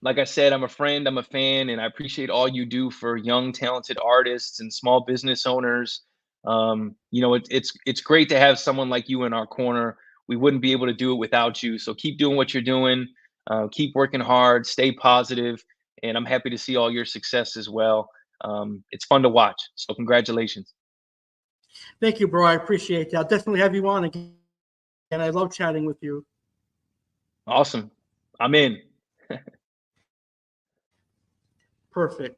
Like I said, I'm a friend, I'm a fan, and I appreciate all you do for young, talented artists and small business owners. It's great to have someone like you in our corner. We wouldn't be able to do it without you. So keep doing what you're doing. Keep working hard, stay positive, and I'm happy to see all your success as well. It's fun to watch. So congratulations. Thank you, bro. I appreciate that. I'll definitely have you on again. And I love chatting with you. Awesome. I'm in. Perfect.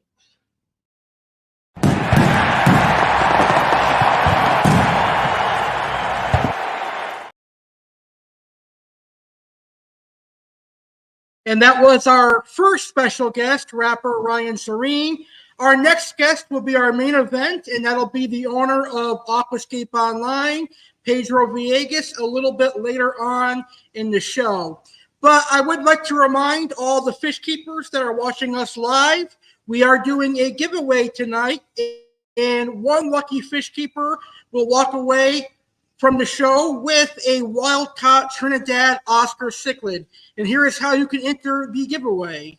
And that was our first special guest, rapper Ryan Serene. Our next guest will be our main event, and that'll be the owner of Aquascape Online, Pedro Viegas, a little bit later on in the show. But I would like to remind all the fish keepers that are watching us live, we are doing a giveaway tonight, and one lucky fish keeper will walk away from the show with a wild-caught Trinidad Oscar cichlid. And here is how you can enter the giveaway.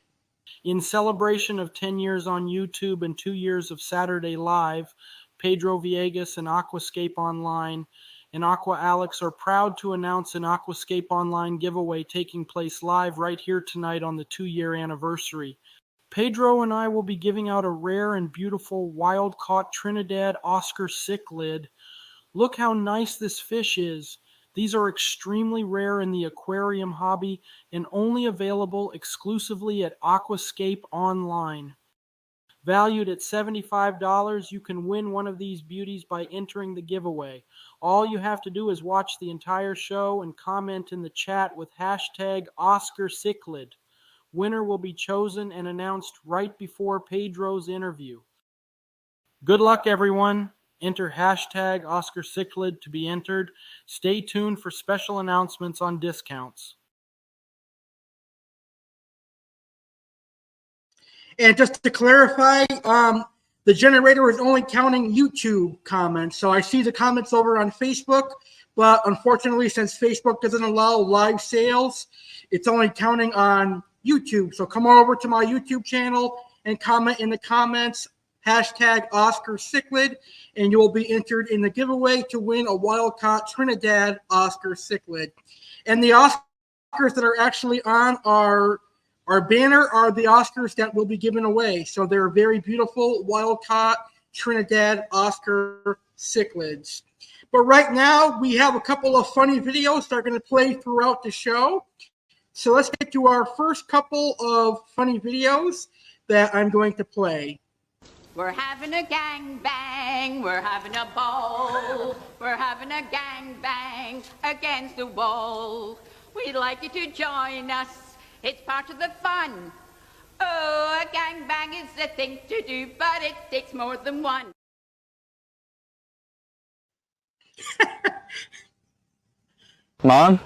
In celebration of 10 years on YouTube and 2 years of Saturday Live, Pedro Viegas and Aquascape Online and Aqua Alex are proud to announce an Aquascape Online giveaway taking place live right here tonight on the 2-year anniversary. Pedro and I will be giving out a rare and beautiful wild-caught Trinidad Oscar cichlid. Look how nice this fish is. These are extremely rare in the aquarium hobby and only available exclusively at Aquascape Online. Valued at $75, you can win one of these beauties by entering the giveaway. All you have to do is watch the entire show and comment in the chat with hashtag OscarCichlid. Winner will be chosen and announced right before Pedro's interview. Good luck, everyone. Enter hashtag OscarCichlid to be entered. Stay tuned for special announcements on discounts. And just to clarify, the generator is only counting YouTube comments. So I see the comments over on Facebook, but unfortunately, since Facebook doesn't allow live sales, it's only counting on YouTube. So come over to my YouTube channel and comment in the comments, hashtag OscarCichlid, and you will be entered in the giveaway to win a wild-caught Trinidad Oscar cichlid. And the Oscars that are actually on our banner are the Oscars that will be given away. So they're very beautiful wild-caught Trinidad Oscar cichlids. But right now, we have a couple of funny videos that are going to play throughout the show. So let's get to our first couple of funny videos that I'm going to play. We're having a gangbang, we're having a ball, we're having a gangbang against the wall. We'd like you to join us, it's part of the fun. Oh, a gangbang is a thing to do, but it takes more than one. Mom,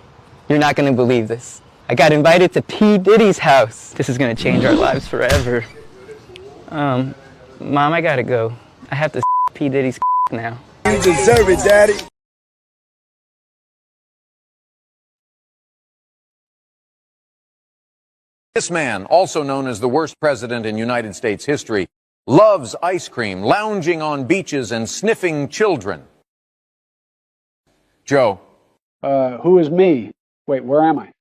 you're not going to believe this. I got invited to P. Diddy's house. This is going to change our lives forever. Mom, I gotta go. I have to P. Diddy's now. You deserve it, Daddy. This man, also known as the worst president in United States history, loves ice cream, lounging on beaches, and sniffing children. Joe. Who is me? Wait, where am I?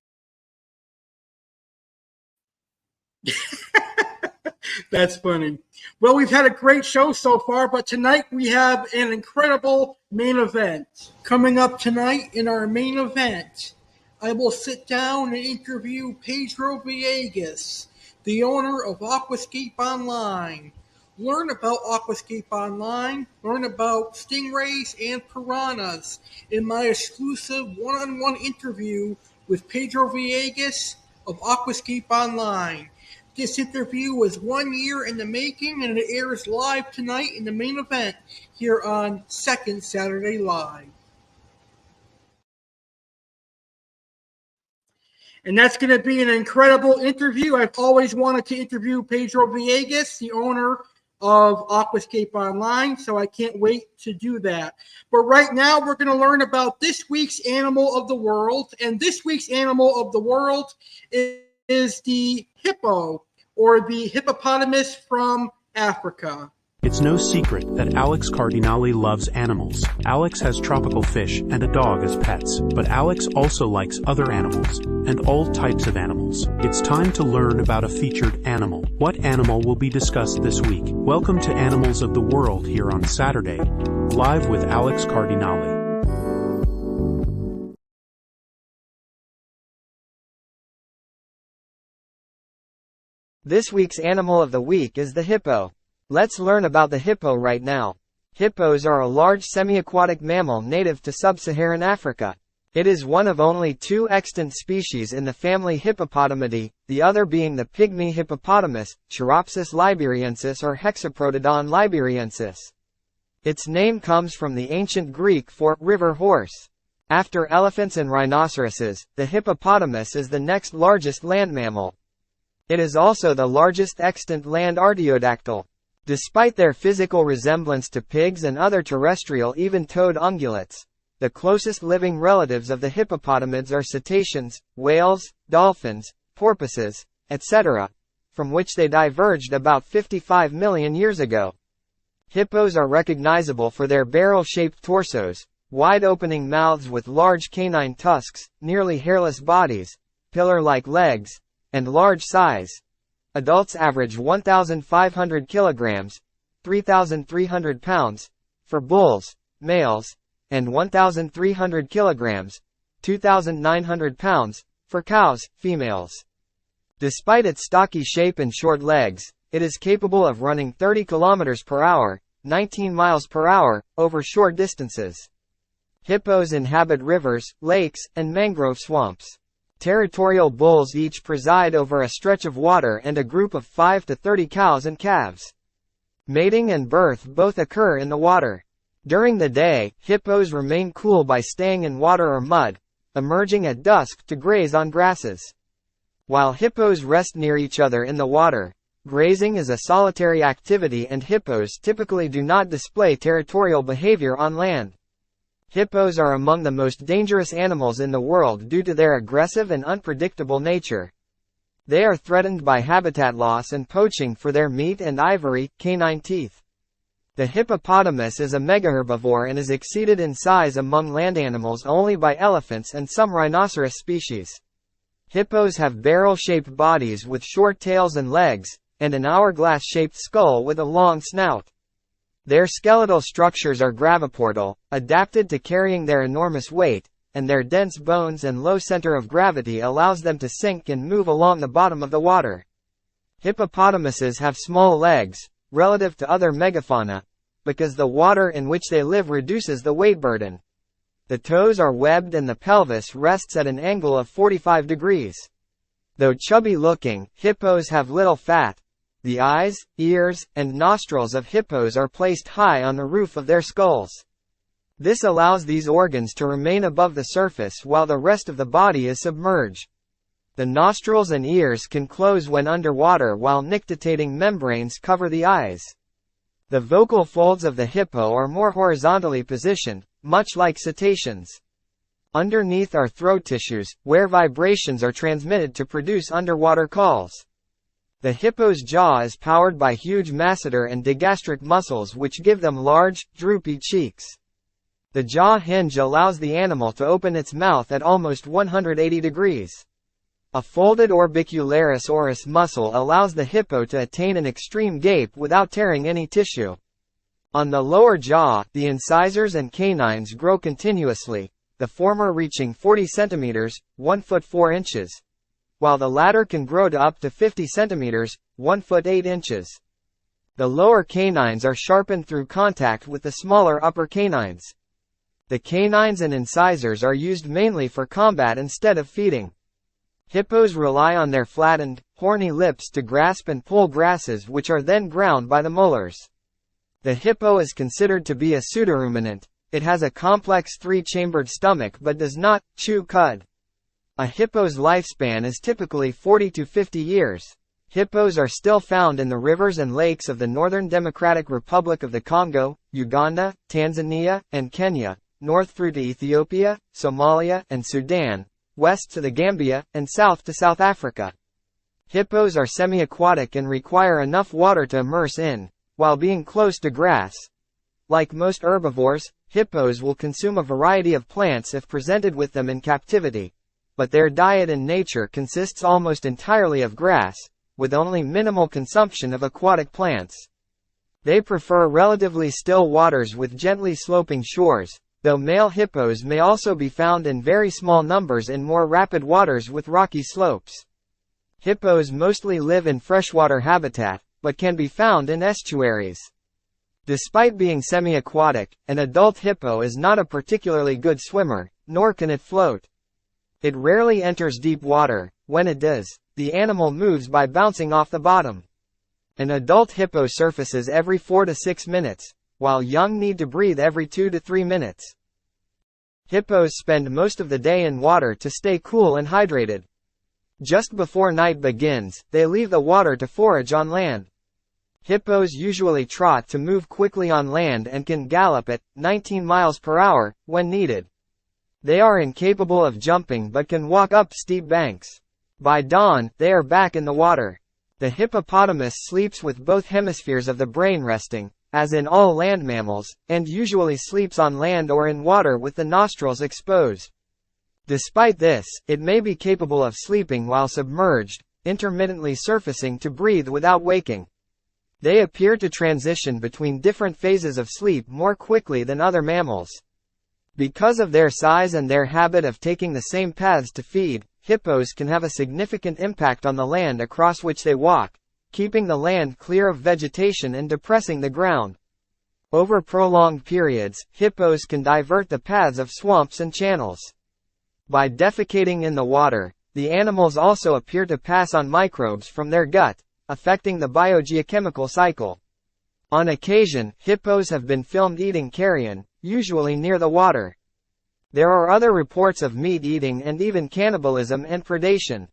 That's funny. Well, we've had a great show so far, but tonight we have an incredible main event. Coming up tonight in our main event, I will sit down and interview Pedro Viegas, the owner of Aquascape Online. Learn about Aquascape Online, learn about stingrays and piranhas in my exclusive one-on-one interview with Pedro Viegas of Aquascape Online. This interview was 1 year in the making, and it airs live tonight in the main event here on Second Saturday Live. And that's going to be an incredible interview. I've always wanted to interview Pedro Viegas, the owner of Aquascape Online, so I can't wait to do that. But right now, we're going to learn about this week's animal of the world, and this week's animal of the world is the hippo, or the hippopotamus from Africa. It's no secret that Alex Cardinale loves animals. Alex has tropical fish and a dog as pets, but Alex also likes other animals, and all types of animals. It's time to learn about a featured animal. What animal will be discussed this week? Welcome to Animals of the World here on Saturday, live with Alex Cardinale. This week's animal of the week is the hippo. Let's learn about the hippo right now. Hippos are a large semi-aquatic mammal native to sub-Saharan Africa. It is one of only 2 extant species in the family Hippopotamidae, the other being the pygmy hippopotamus, Chiropsis liberiensis or Hexaprotodon liberiensis. Its name comes from the ancient Greek for river horse. After elephants and rhinoceroses, the hippopotamus is the next largest land mammal. It is also the largest extant land artiodactyl. Despite their physical resemblance to pigs and other terrestrial even-toed ungulates, the closest living relatives of the hippopotamids are cetaceans, whales, dolphins, porpoises, etc., from which they diverged about 55 million years ago. Hippos are recognizable for their barrel-shaped torsos, wide-opening mouths with large canine tusks, nearly hairless bodies, pillar-like legs, and large size. Adults average 1,500 kilograms, 3,300 pounds, for bulls, males, and 1,300 kilograms, 2,900 pounds, for cows, females. Despite its stocky shape and short legs, it is capable of running 30 kilometers per hour, 19 miles per hour, over short distances. Hippos inhabit rivers, lakes, and mangrove swamps. Territorial bulls each preside over a stretch of water and a group of 5 to 30 cows and calves. Mating and birth both occur in the water. During the day, hippos remain cool by staying in water or mud, emerging at dusk to graze on grasses. While hippos rest near each other in the water, grazing is a solitary activity and hippos typically do not display territorial behavior on land. Hippos are among the most dangerous animals in the world due to their aggressive and unpredictable nature. They are threatened by habitat loss and poaching for their meat and ivory, canine teeth. The hippopotamus is a megaherbivore and is exceeded in size among land animals only by elephants and some rhinoceros species. Hippos have barrel-shaped bodies with short tails and legs, and an hourglass-shaped skull with a long snout. Their skeletal structures are graviportal, adapted to carrying their enormous weight, and their dense bones and low center of gravity allows them to sink and move along the bottom of the water. Hippopotamuses have small legs, relative to other megafauna, because the water in which they live reduces the weight burden. The toes are webbed and the pelvis rests at an angle of 45 degrees. Though chubby-looking, hippos have little fat. The eyes, ears, and nostrils of hippos are placed high on the roof of their skulls. This allows these organs to remain above the surface while the rest of the body is submerged. The nostrils and ears can close when underwater while nictitating membranes cover the eyes. The vocal folds of the hippo are more horizontally positioned, much like cetaceans. Underneath are throat tissues, where vibrations are transmitted to produce underwater calls. The hippo's jaw is powered by huge masseter and digastric muscles which give them large, droopy cheeks. The jaw hinge allows the animal to open its mouth at almost 180 degrees. A folded orbicularis oris muscle allows the hippo to attain an extreme gape without tearing any tissue. On the lower jaw, the incisors and canines grow continuously, the former reaching 40 centimeters, 1 foot 4 inches, while the latter can grow to up to 50 centimeters, 1 foot 8 inches. The lower canines are sharpened through contact with the smaller upper canines. The canines and incisors are used mainly for combat instead of feeding. Hippos rely on their flattened, horny lips to grasp and pull grasses which are then ground by the molars. The hippo is considered to be a pseudoruminant. It has a complex three-chambered stomach but does not chew cud. A hippo's lifespan is typically 40 to 50 years. Hippos are still found in the rivers and lakes of the Northern Democratic Republic of the Congo, Uganda, Tanzania, and Kenya, north through to Ethiopia, Somalia, and Sudan, west to the Gambia, and south to South Africa. Hippos are semi-aquatic and require enough water to immerse in, while being close to grass. Like most herbivores, hippos will consume a variety of plants if presented with them in captivity, but their diet in nature consists almost entirely of grass, with only minimal consumption of aquatic plants. They prefer relatively still waters with gently sloping shores, though male hippos may also be found in very small numbers in more rapid waters with rocky slopes. Hippos mostly live in freshwater habitat, but can be found in estuaries. Despite being semi-aquatic, an adult hippo is not a particularly good swimmer, nor can it float. It rarely enters deep water. When it does, the animal moves by bouncing off the bottom. An adult hippo surfaces every 4 to 6 minutes, while young need to breathe every 2 to 3 minutes. Hippos spend most of the day in water to stay cool and hydrated. Just before night begins, they leave the water to forage on land. Hippos usually trot to move quickly on land and can gallop at 19 miles per hour when needed. They are incapable of jumping but can walk up steep banks. By dawn, they are back in the water. The hippopotamus sleeps with both hemispheres of the brain resting, as in all land mammals, and usually sleeps on land or in water with the nostrils exposed. Despite this, it may be capable of sleeping while submerged, intermittently surfacing to breathe without waking. They appear to transition between different phases of sleep more quickly than other mammals. Because of their size and their habit of taking the same paths to feed, hippos can have a significant impact on the land across which they walk, keeping the land clear of vegetation and depressing the ground. Over prolonged periods, hippos can divert the paths of swamps and channels. By defecating in the water, the animals also appear to pass on microbes from their gut, affecting the biogeochemical cycle. On occasion, hippos have been filmed eating carrion, usually near the water. There are other reports of meat eating and even cannibalism and predation.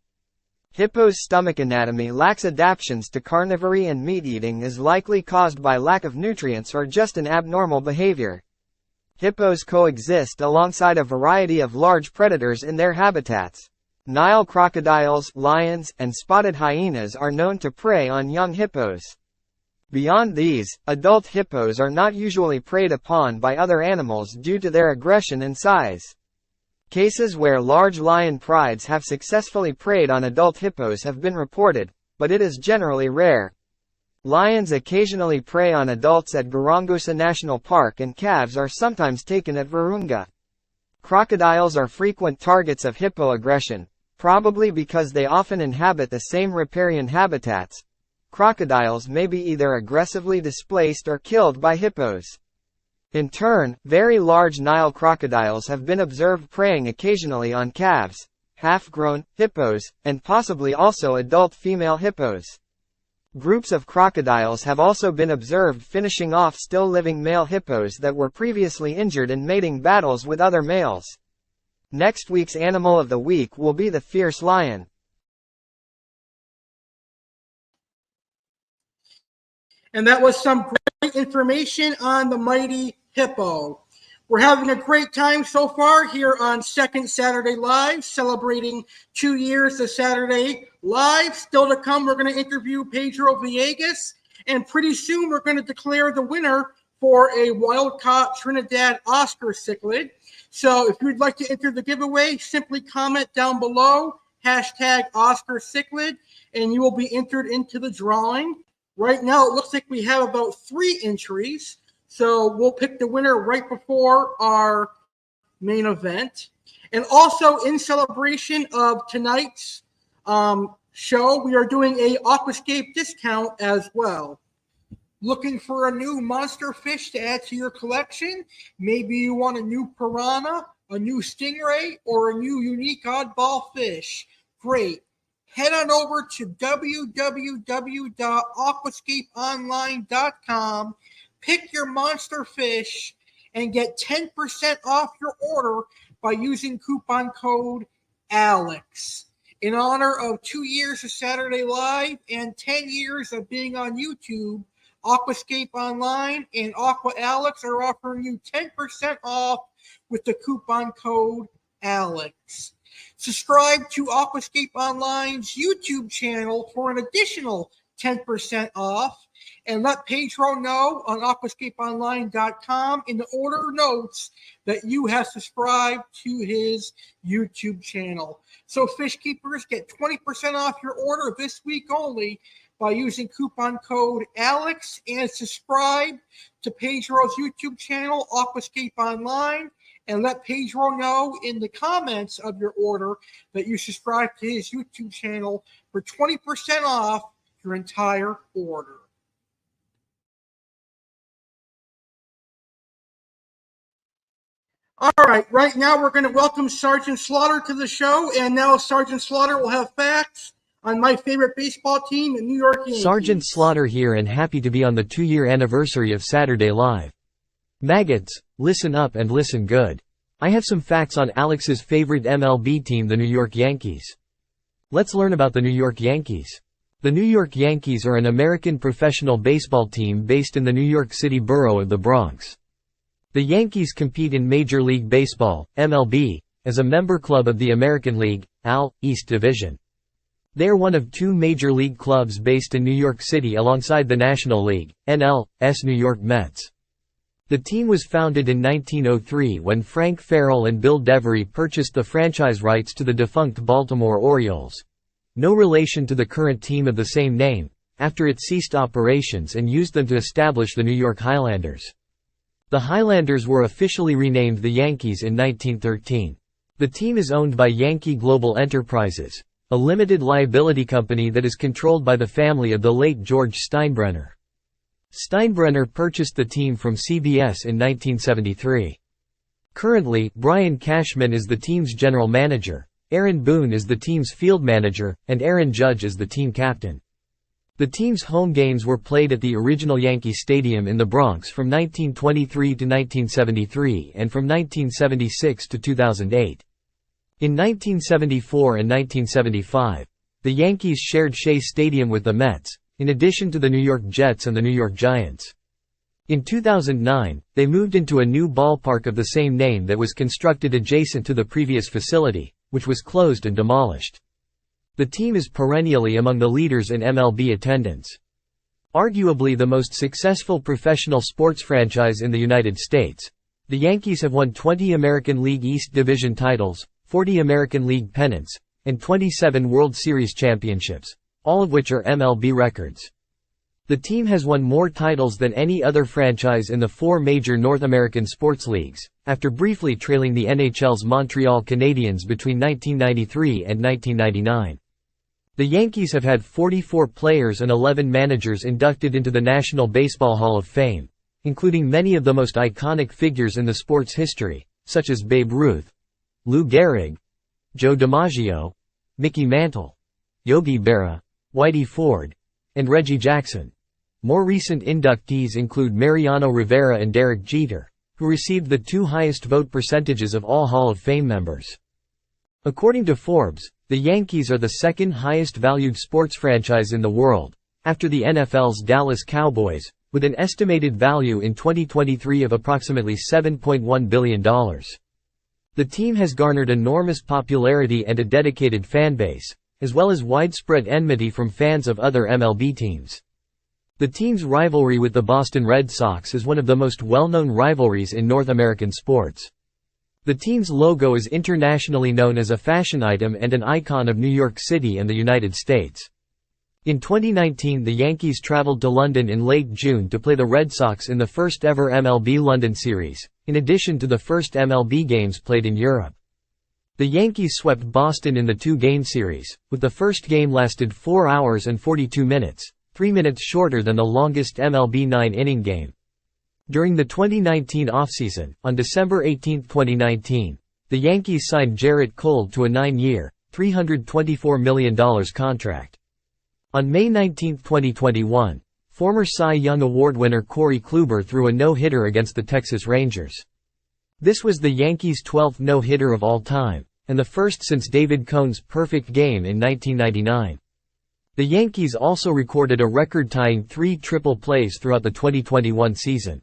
Hippos' stomach anatomy lacks adaptations to carnivory, and meat eating is likely caused by lack of nutrients or just an abnormal behavior. Hippos coexist alongside a variety of large predators in their habitats. Nile crocodiles, lions, and spotted hyenas are known to prey on young hippos. Beyond these, adult hippos are not usually preyed upon by other animals due to their aggression and size. Cases where large lion prides have successfully preyed on adult hippos have been reported, but it is generally rare. Lions occasionally prey on adults at Gorongosa National Park, and calves are sometimes taken at Virunga. Crocodiles are frequent targets of hippo aggression, probably because they often inhabit the same riparian habitats. Crocodiles may be either aggressively displaced or killed by hippos. In turn, very large Nile crocodiles have been observed preying occasionally on calves, half-grown hippos, and possibly also adult female hippos. Groups of crocodiles have also been observed finishing off still living male hippos that were previously injured in mating battles with other males. Next week's Animal of the Week will be the fierce lion. And that was some great information on the mighty hippo. We're having a great time so far here on Second Saturday Live, celebrating 2 years of Saturday Live. Still to come, we're going to interview Pedro Viegas, and pretty soon we're going to declare the winner for a wild-caught Trinidad Oscar cichlid. So if you'd like to enter the giveaway, simply comment down below, hashtag Oscar cichlid, and you will be entered into the drawing. Right now, it looks like we have about 3 entries. So we'll pick the winner right before our main event. And also in celebration of tonight's show, we are doing a Aquascape discount as well. Looking for a new monster fish to add to your collection? Maybe you want a new piranha, a new stingray, or a new unique oddball fish. Great. Head on over to www.aquascapeonline.com, pick your monster fish, and get 10% off your order by using coupon code ALEX. In honor of 2 years of Saturday Live and 10 years of being on YouTube, Aquascape Online and Aqua Alex are offering you 10% off with the coupon code ALEX. Subscribe to Aquascape Online's YouTube channel for an additional 10% off, and let Pedro know on aquascapeonline.com in the order notes that you have subscribed to his YouTube channel. So fish keepers, get 20% off your order this week only by using coupon code ALEX, and subscribe to Pedro's YouTube channel, Aquascape Online, and let Pedro know in the comments of your order that you subscribe to his YouTube channel for 20% off your entire order. All right now we're going to welcome Sergeant Slaughter to the show, and now Sergeant Slaughter will have facts on my favorite baseball team, the New York Yankees. Sergeant Slaughter here, and happy to be on the 2-year anniversary of Saturday Live. Maggots, listen up and listen good. I have some facts on Alex's favorite MLB team, the New York Yankees. Let's learn about the New York Yankees. The New York Yankees are an American professional baseball team based in the New York City borough of the Bronx. The Yankees compete in Major League Baseball, MLB, as a member club of the American League, AL, East Division. They are one of 2 major league clubs based in New York City alongside the National League, NL's New York Mets. The team was founded in 1903 when Frank Farrell and Bill Devery purchased the franchise rights to the defunct Baltimore Orioles. No relation to the current team of the same name, after it ceased operations and used them to establish the New York Highlanders. The Highlanders were officially renamed the Yankees in 1913. The team is owned by Yankee Global Enterprises, a limited liability company that is controlled by the family of the late George Steinbrenner. Steinbrenner purchased the team from CBS in 1973. Currently, Brian Cashman is the team's general manager, Aaron Boone is the team's field manager, and Aaron Judge is the team captain. The team's home games were played at the original Yankee Stadium in the Bronx from 1923 to 1973 and from 1976 to 2008. In 1974 and 1975, the Yankees shared Shea Stadium with the Mets, in addition to the New York Jets and the New York Giants. In 2009, they moved into a new ballpark of the same name that was constructed adjacent to the previous facility, which was closed and demolished. The team is perennially among the leaders in MLB attendance. Arguably the most successful professional sports franchise in the United States, the Yankees have won 20 American League East Division titles, 40 American League pennants, and 27 World Series championships, all of which are MLB records. The team has won more titles than any other franchise in the 4 major North American sports leagues, after briefly trailing the NHL's Montreal Canadiens between 1993 and 1999. The Yankees have had 44 players and 11 managers inducted into the National Baseball Hall of Fame, including many of the most iconic figures in the sport's history, such as Babe Ruth, Lou Gehrig, Joe DiMaggio, Mickey Mantle, Yogi Berra, Whitey Ford, and Reggie Jackson. More recent inductees include Mariano Rivera and Derek Jeter, who received the 2 highest vote percentages of all Hall of Fame members. According to Forbes, the Yankees are the second highest valued sports franchise in the world, after the NFL's Dallas Cowboys, with an estimated value in 2023 of approximately $7.1 billion. The team has garnered enormous popularity and a dedicated fan base, as well as widespread enmity from fans of other MLB teams. The team's rivalry with the Boston Red Sox is one of the most well-known rivalries in North American sports. The team's logo is internationally known as a fashion item and an icon of New York City and the United States. In 2019, the Yankees traveled to London in late June to play the Red Sox in the first ever MLB London series, in addition to the first MLB games played in Europe. The Yankees swept Boston in the two-game series, with the first game lasted 4 hours and 42 minutes, 3 minutes shorter than the longest MLB 9-inning game. During the 2019 offseason, on December 18, 2019, the Yankees signed Jarrett Cole to a 9-year, $324 million contract. On May 19, 2021, former Cy Young Award winner Corey Kluber threw a no-hitter against the Texas Rangers. This was the Yankees' 12th no-hitter of all time, and the first since David Cohn's perfect game in 1999. The Yankees also recorded a record-tying 3 triple plays throughout the 2021 season.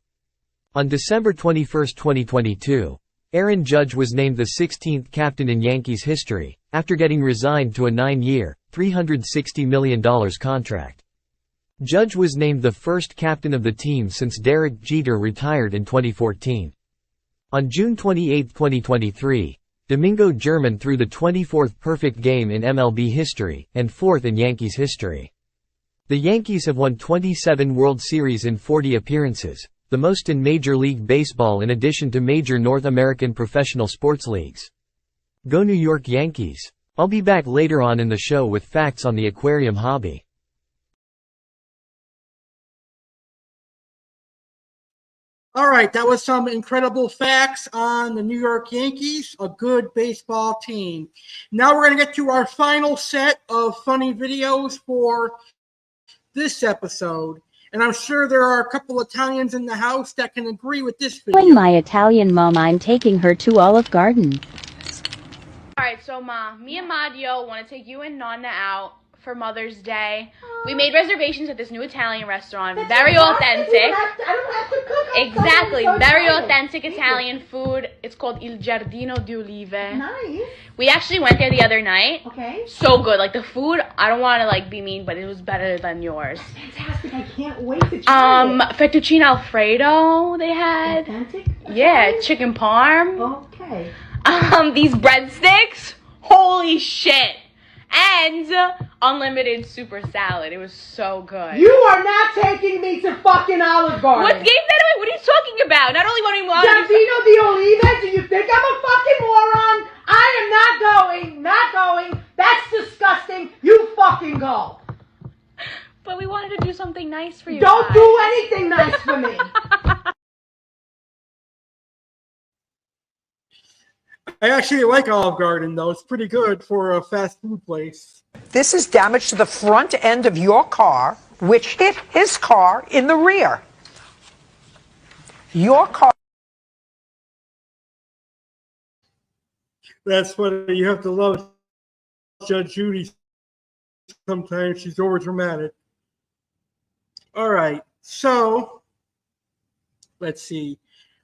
On December 21, 2022, Aaron Judge was named the 16th captain in Yankees history, after getting resigned to a 9-year, $360 million contract. Judge was named the first captain of the team since Derek Jeter retired in 2014. On June 28, 2023, Domingo German threw the 24th perfect game in MLB history, and 4th in Yankees history. The Yankees have won 27 World Series in 40 appearances, the most in Major League Baseball in addition to major North American professional sports leagues. Go New York Yankees! I'll be back later on in the show with facts on the aquarium hobby. All right, that was some incredible facts on the New York Yankees, a good baseball team. Now we're going to get to our final set of funny videos for this episode. And I'm sure there are a couple Italians in the house that can agree with this video. When my Italian mom, I'm taking her to Olive Garden. Alright, so Ma, me and Mario want to take you and Nonna out for Mother's Day. We made reservations at this new Italian restaurant. Very authentic. I don't have to cook. Exactly. Very authentic Italian food. It's called Il Giardino di Olive. Nice. We actually went there the other night. Okay. So good. Like the food, I don't want to be mean, but it was better than yours. Fantastic. I can't wait to try it. Fettuccine Alfredo they had. Authentic? Yeah, chicken parm. Okay. These breadsticks. Holy shit. And unlimited super salad. It was so good. You are not taking me to fucking Olive Garden. What gave that away? What are you talking about? Not only wanting one. Giardino di Olive? Do you think I'm a fucking moron? I am not going. That's disgusting. You fucking go. But we wanted to do something nice for you. Don't guys. do anything nice for me. I actually like Olive Garden, though. It's pretty good for a fast food place. This is damage to the front end of your car, which hit his car in the rear. Your car. That's what you have to love Judge Judy. Sometimes she's over dramatic. All right, so let's see.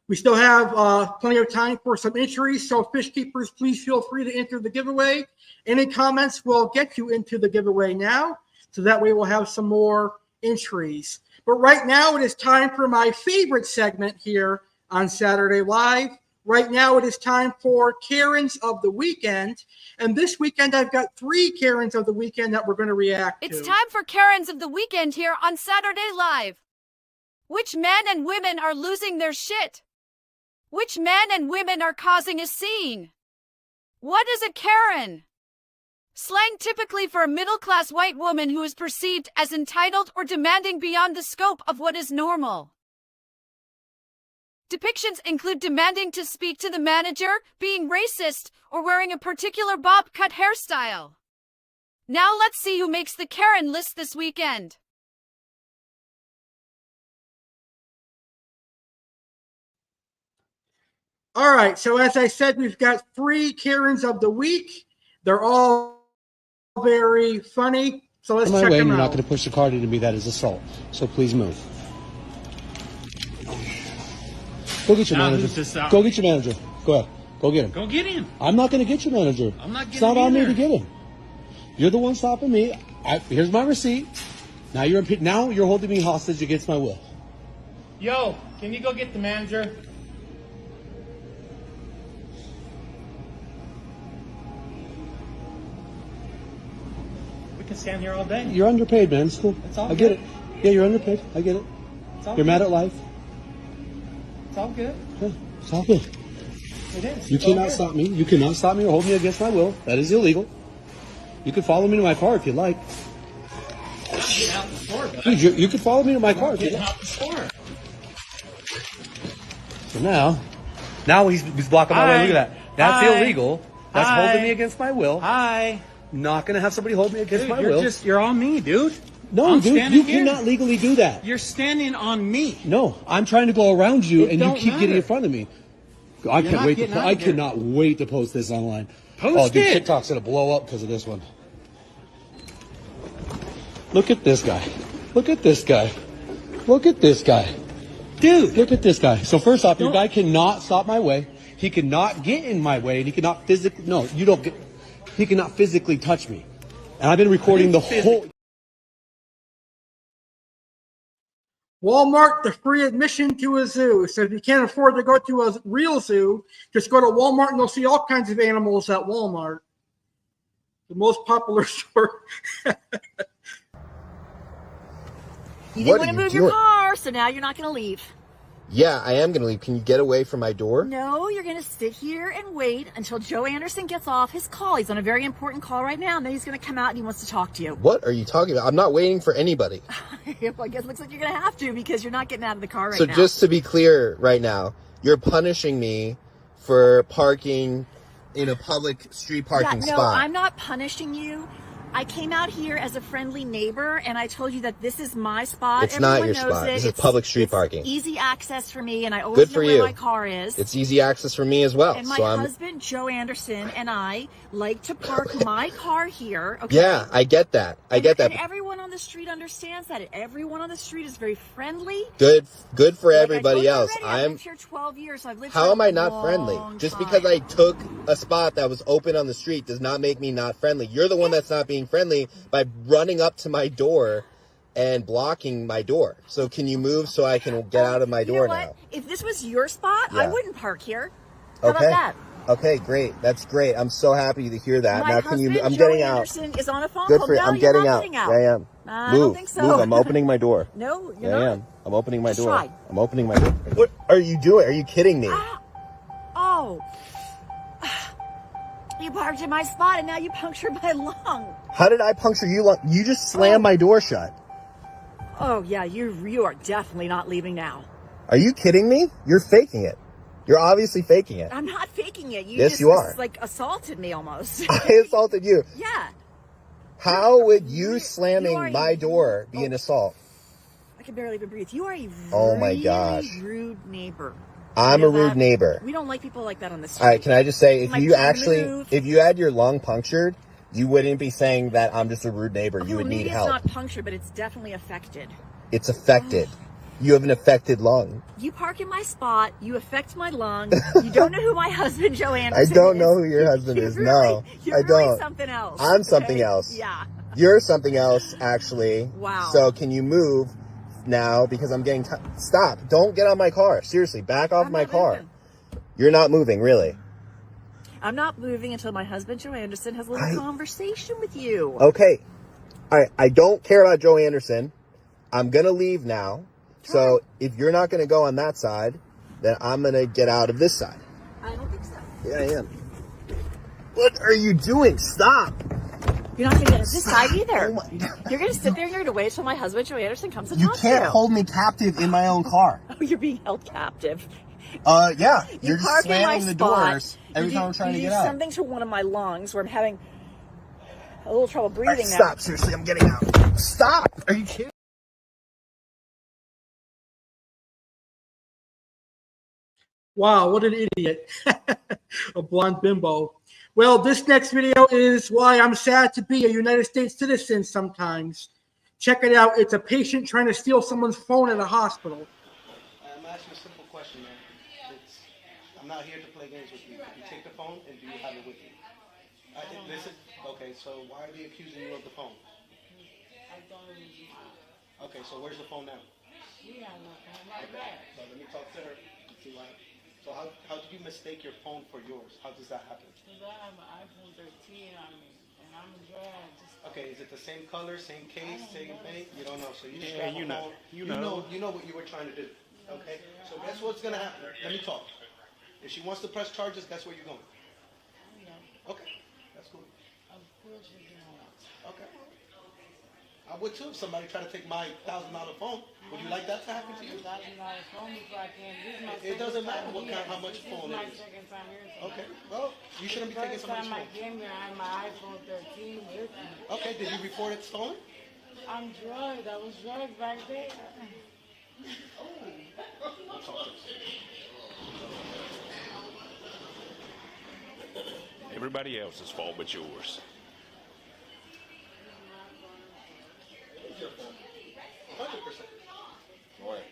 We still have plenty of time for some entries, so fish keepers, please feel free to enter the giveaway. Any comments will get you into the giveaway now, so that way we'll have some more entries. But right now it is time for my favorite segment here on Saturday Live. Right now it is time for Karens of the Weekend, and this weekend I've got 3 Karens of the Weekend that we're going to react to. It's time for Karens of the Weekend here on Saturday Live. Which men and women are losing their shit? Which men and women are causing a scene? What is a Karen? Slang typically for a middle-class white woman who is perceived as entitled or demanding beyond the scope of what is normal. Depictions include demanding to speak to the manager, being racist, or wearing a particular bob-cut hairstyle. Now let's see who makes the Karen list this weekend. All right, so as I said, we've got 3 Karens of the week. They're all very funny, so let's check them out. You're not going to push the card into me. That is assault. So please move. Go get your Now manager. who's this out? Go get your manager. Go ahead. Go get him. Go get him. I'm not going to get your manager. I'm not getting It's not him on me either. to get him. You're the one stopping me. Here's my receipt. Now you're holding me hostage against my will. Yo, can you go get the manager? We can stand here all day. You're underpaid, man. It's cool. It's all I get good. it. Yeah, you're underpaid. I get it. It's all You're good. mad at life. It's all good. Yeah, it's all good. It is. You It's all cannot good. stop me. You cannot stop me or hold me against my will. That is illegal. You can follow me to my car if you like. I'm getting out the store, bud. Dude, you can follow me to my car I'm if you getting like. out the store. So now he's blocking my way. Look at that. That's Hi. illegal. That's Hi. holding me against my will. Hi. Not gonna have somebody hold me against Dude, my you're will. you're on me, dude. No, I'm dude, standing you here. cannot legally do that. You're standing on me. No, I'm trying to go around you, It and you don't keep getting matter. in front of me. I You're can't not wait. getting out I of here. cannot wait to post this online. Post oh, dude, it. TikTok's gonna blow up because of this one. Look at this guy. Look at this guy. Look at this guy. Dude. Look at this guy. So first off, your guy cannot stop my way. He cannot get in my way, and he cannot physically. No, you don't get. He cannot physically touch me. And I've been recording the whole. Walmart, the free admission to a zoo. So if you can't afford to go to a real zoo, just go to Walmart and you'll see all kinds of animals at Walmart. The most popular store. You didn't want to move your car, so now you're not going to leave. Yeah, I am going to leave. Can you get away from my door? No, you're going to sit here and wait until Joe Anderson gets off his call. He's on a very important call right now, and then he's going to come out and he wants to talk to you. What are you talking about? I'm not waiting for anybody. Well, I guess it looks like you're going to have to because you're not getting out of the car right So now. just to be clear right now, you're punishing me for parking in a public street parking no, spot. I'm not punishing you. I came out here as a friendly neighbor, and I told you that this is my spot. It's not Everyone your knows spot. it. This is It's- public street it's parking. Easy access for me, and I always Good for know where you. my car is. It's easy access for me as well. And my So I'm. husband, Joe Anderson, and I like to park my car here. Okay? Yeah, I get that. I get that. And everyone on the street understands that. Everyone on the street is very friendly. Good for Like I everybody told you else. already, I've I'm. lived here 12 years. So I've lived How here am I a not friendly? long Just time. because I took a spot that was open on the street does not make me not friendly. You're the one that's not being friendly by running up to my door and blocking my door. So can you move so I can get out of my door now? If this was your spot, I Yeah. wouldn't park here. How Okay. about that? Okay, great. That's great. I'm so happy to hear that. My Now can you? husband, I'm Joe getting out. Anderson, is on a phone Good call. for you. No, I'm you're getting not out. getting out. Yeah, I am. I Move. don't think so. Move. I'm opening my door. No, you're Yeah, I not. am. I'm opening my Just door. try. I'm opening my door. What are you doing? Are you kidding me? Oh. You parked in my spot and now you punctured my lung. How did I puncture you? You just slammed my door shut. Oh yeah, you are definitely not leaving now. Are you kidding me? You're faking it. You're obviously faking it. I'm not faking it. You Yes, just you are. like assaulted me almost. I assaulted you. Yeah. How would you slamming my door be an assault? I can barely even breathe. You are a Oh my really gosh. rude neighbor. I'm You a know rude that? neighbor. We don't like people like that on the street. All right, can I just say, if My you team actually, moved. if you had your lung punctured, you wouldn't be saying that I'm just a rude neighbor. Okay, You would well, maybe need it's help. not punctured, but it's definitely affected. It's affected. You have an affected lung. You park in my spot. You affect my lung. You don't know who my husband, Joe I Anderson don't is. know who your husband is. No, You're I really don't. something else. I'm something okay? else. Yeah. You're something else, actually. Wow. So can you move now? Because I'm getting stop. Don't get on my car. Seriously, back off my car. moving. You're not moving, really. I'm not moving until my husband, Joe Anderson, has a little conversation with you. Okay. All right. I don't care about Joe Anderson. I'm going to leave now. So if you're not going to go on that side, then I'm going to get out of this side. I don't think so. Yeah, I am. What are you doing? Stop. You're not going to get on this side either. You're going to sit there and you're going to wait until my husband, Joe Anderson, comes to You talk to can't you. hold me captive in my own car. Oh, you're being held captive. Yeah. You You're just park in my slamming the spot. doors every You time I'm trying to do get out. something to one of my lungs where I'm having a little trouble breathing now. Stop. Seriously, I'm getting out. Stop. Are you kidding? Wow, what an idiot. A blonde bimbo. Well, this next video is why I'm sad to be a United States citizen sometimes. Check it out. It's a patient trying to steal someone's phone at a hospital. I'm asking a simple question, man. I'm not here to play games with you. You take the phone and do you have it with you? Listen. Okay, so why are they accusing you of the phone? I don't use mine. Okay, so where's the phone now? We have no phone like that. So let me talk to her and see why. So how did you mistake your phone for yours? How does that happen? Because I have an iPhone 13 on me, and I'm a drag. Okay, is it the same color, same case, same thing? You don't know, so you just Yeah, grab a you know. phone. You know. You know what you were trying to do. Okay, so guess what's gonna happen? Let me talk. If she wants to press charges, guess where you're going. Yeah. Okay, that's cool. Of course you can. Okay. I would too if somebody tried to take my $1,000 phone. Would you like that to happen to you? $1,000 phone before I can. This is my It doesn't matter second time how much here. phone This it is is. my second time here. Okay, well, you shouldn't be taking somebody's First time I phone. came here, I had my iPhone 13 with me. Okay, did you report it stolen? I'm drugged. I was drugged back there. We'll talk to this. Everybody else's fault but yours. It's your phone. 100%.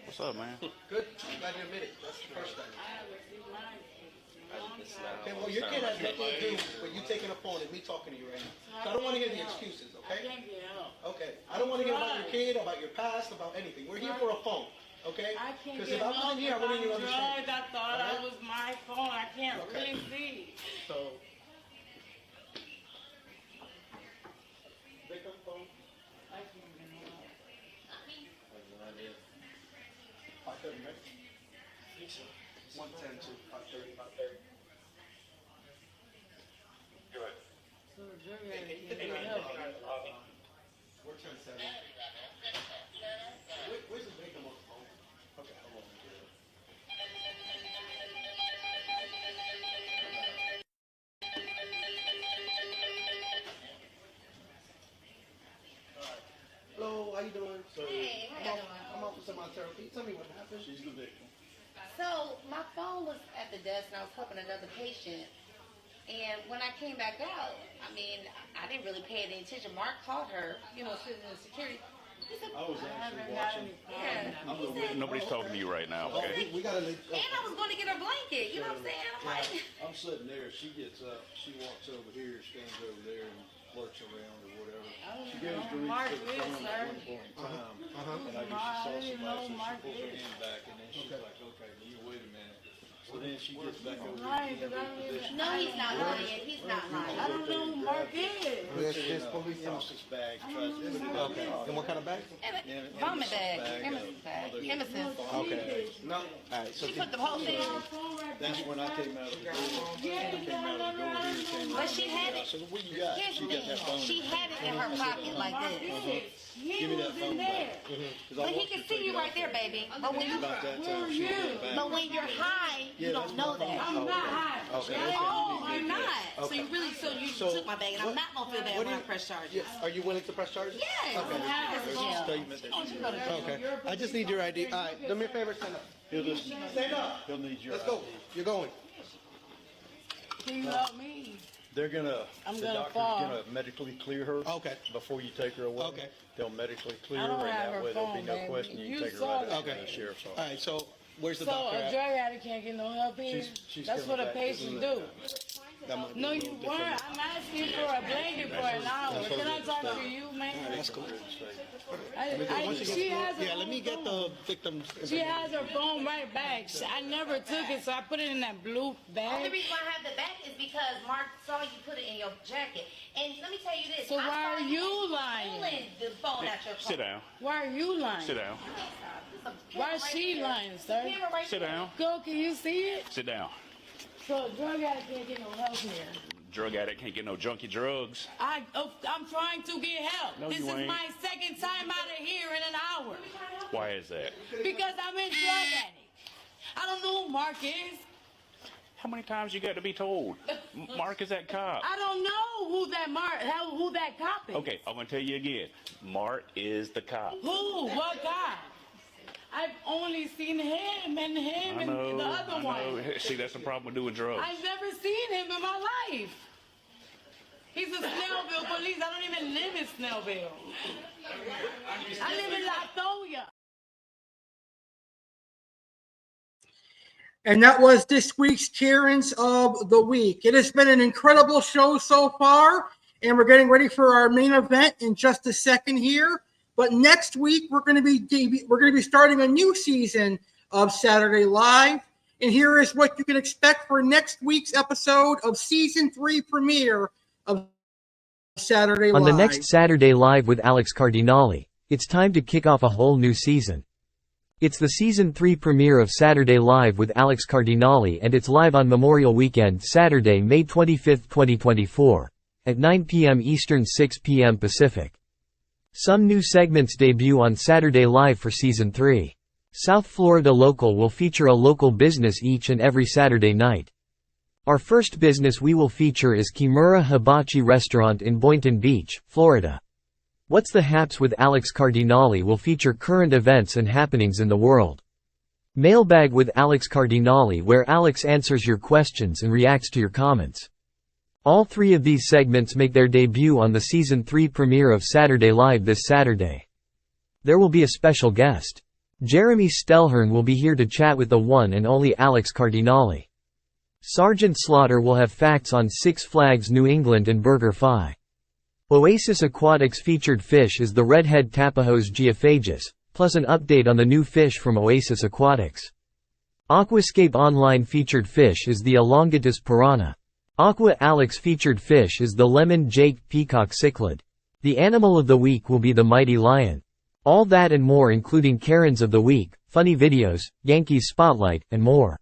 What's up, man? Good. I'm glad you admit it. That's the first time. Okay, well, your your kid has nothing to do with you taking a phone and me talking to you right now. So I don't want to hear the excuses, I okay? can't get help. Okay. I don't want to hear about your kid, about your past, about anything. We're here for a phone, okay? I can't Because get if I wasn't here, I wouldn't even I'm understand. drugged. I thought All right? that was my phone. I can't Okay. really see. So, victim phone. I can't get help. 530, right? 110 to 530, 530. Good. So the drug addict can't get help. We're 10-7. Where's the victim on the phone? Okay, hold on. Hello, how you doing? So, Hey, how you doing? I'm Officer Montero. Can you tell me what happened? She's the victim. So my phone was at the desk and I was helping another patient. And when I came back out, I mean, I didn't really pay any attention. Mark called her, you know, sitting in security. He said, I was actually watching. yeah. He said, Nobody's talking to you right now, okay? We gotta leave. and I was going to get her blanket. You know what I'm saying? I'm like, I'm sitting there. She gets up. She walks over here, stands over there, and lurks around or whatever. She goes to reach for the phone at one point in time, and I guess she saw somebody, so she pulls her hand back, and then she's like, "Okay, well, you wait a minute." So then she gets back over here. no, he's not lying. He's not lying. I don't know who Mark is. This police officer's bag. Tries to put it in. Okay. And what kind of bag? Vomit bag. Emerson's bag. Emerson's. Okay. No. All right. So She put the whole thing on. That's when I came out of the door. I came out of the door here, came But she had it. I said, "Well, what you got?" Here's She the got that thing. phone. She had it in her pocket like this. Give me that phone back. But he can see you right there, baby. But when About that time, she gave it back. but when you're high, you don't know that. I'm not high. Okay. Oh, you're not. So Okay. you really, you So, took my bag, and I'm not gonna feel bad what when do I you- press charges. Yeah. Are you willing to press charges? Yes. Okay. There's a Yeah. statement that she made. Okay. I just need your ID. All right. Do me a favor. Stand up. He'll just Stand up. He'll need your Let's go. ID. You're going. Can you help me? They're gonna. I'm the gonna doctor's fall. gonna medically clear her. Okay. Before you take her away. Okay. They'll medically clear I her, don't and have that her way there'll be phone, no baby. question. You You can take her saw right out that. to the sheriff's office. All right. So where's the So doctor a at? drug addict can't get no help here? She's That's what coming a back. patient do. That might be No, a you little different. weren't. I'm asking for a blanket for an hour. Can I talk to you, man? That's cool. She has her Yeah, let me get the victim's. She has her phone right back. I never took it, so I put it in that blue The only bag. reason why I have the back is because Mark saw you put it in your jacket. And let me tell you this. So I why saw are you lying? pulling the phone out your car. Sit down. Why are you lying? Sit down. Why is she lying, sir? Camera right Sit there. down. Go, can you see it? Sit down. So a drug addict can't get no help here. Drug addict can't get no junky drugs. I'm trying to get help. No, this you is ain't. my second time out of here in an hour. Why is that? Because I'm in drug addict. I don't know who Mark is. How many times you got to be told? Mark is that cop. I don't know who that cop is. Okay, I'm gonna tell you again. Mark is the cop. Who? What guy? I've only seen him and I know. the other I know. one. See, that's the problem with doing drugs. I've never seen him in my life. He's a Snellville police. I don't even live in Snellville. I live in Latoya. And that was this week's Karens of the Week. It has been an incredible show so far, and we're getting ready for our main event in just a second here. But next week we're going to be starting a new season of Saturday Live, and here is what you can expect for next week's episode of season 3 premiere of Saturday Live. On the next Saturday Live with Alex Cardinale, it's time to kick off a whole new season. It's the Season 3 premiere of Saturday Live with Alex Cardinale, and it's live on Memorial Weekend, Saturday, May 25, 2024, at 9 p.m. Eastern, 6 p.m. Pacific. Some new segments debut on Saturday Live for Season 3. South Florida Local will feature a local business each and every Saturday night. Our first business we will feature is Kimura Hibachi Restaurant in Boynton Beach, Florida. What's the Haps with Alex Cardinale will feature current events and happenings in the world. Mailbag with Alex Cardinale, where Alex answers your questions and reacts to your comments. All 3 of these segments make their debut on the Season 3 premiere of Saturday Live this Saturday. There will be a special guest. Jeremy Stelhern will be here to chat with the one and only Alex Cardinale. Sergeant Slaughter will have facts on Six Flags New England and BurgerFi. Oasis Aquatics featured fish is the redhead Tapajos geophagus, plus an update on the new fish from Oasis Aquatics. Aquascape Online featured fish is the Elongatus piranha. Aqua Alex featured fish is the lemon Jake peacock cichlid. The animal of the week will be the mighty lion. All that and more, including Karens of the Week, funny videos, Yankees Spotlight, and more.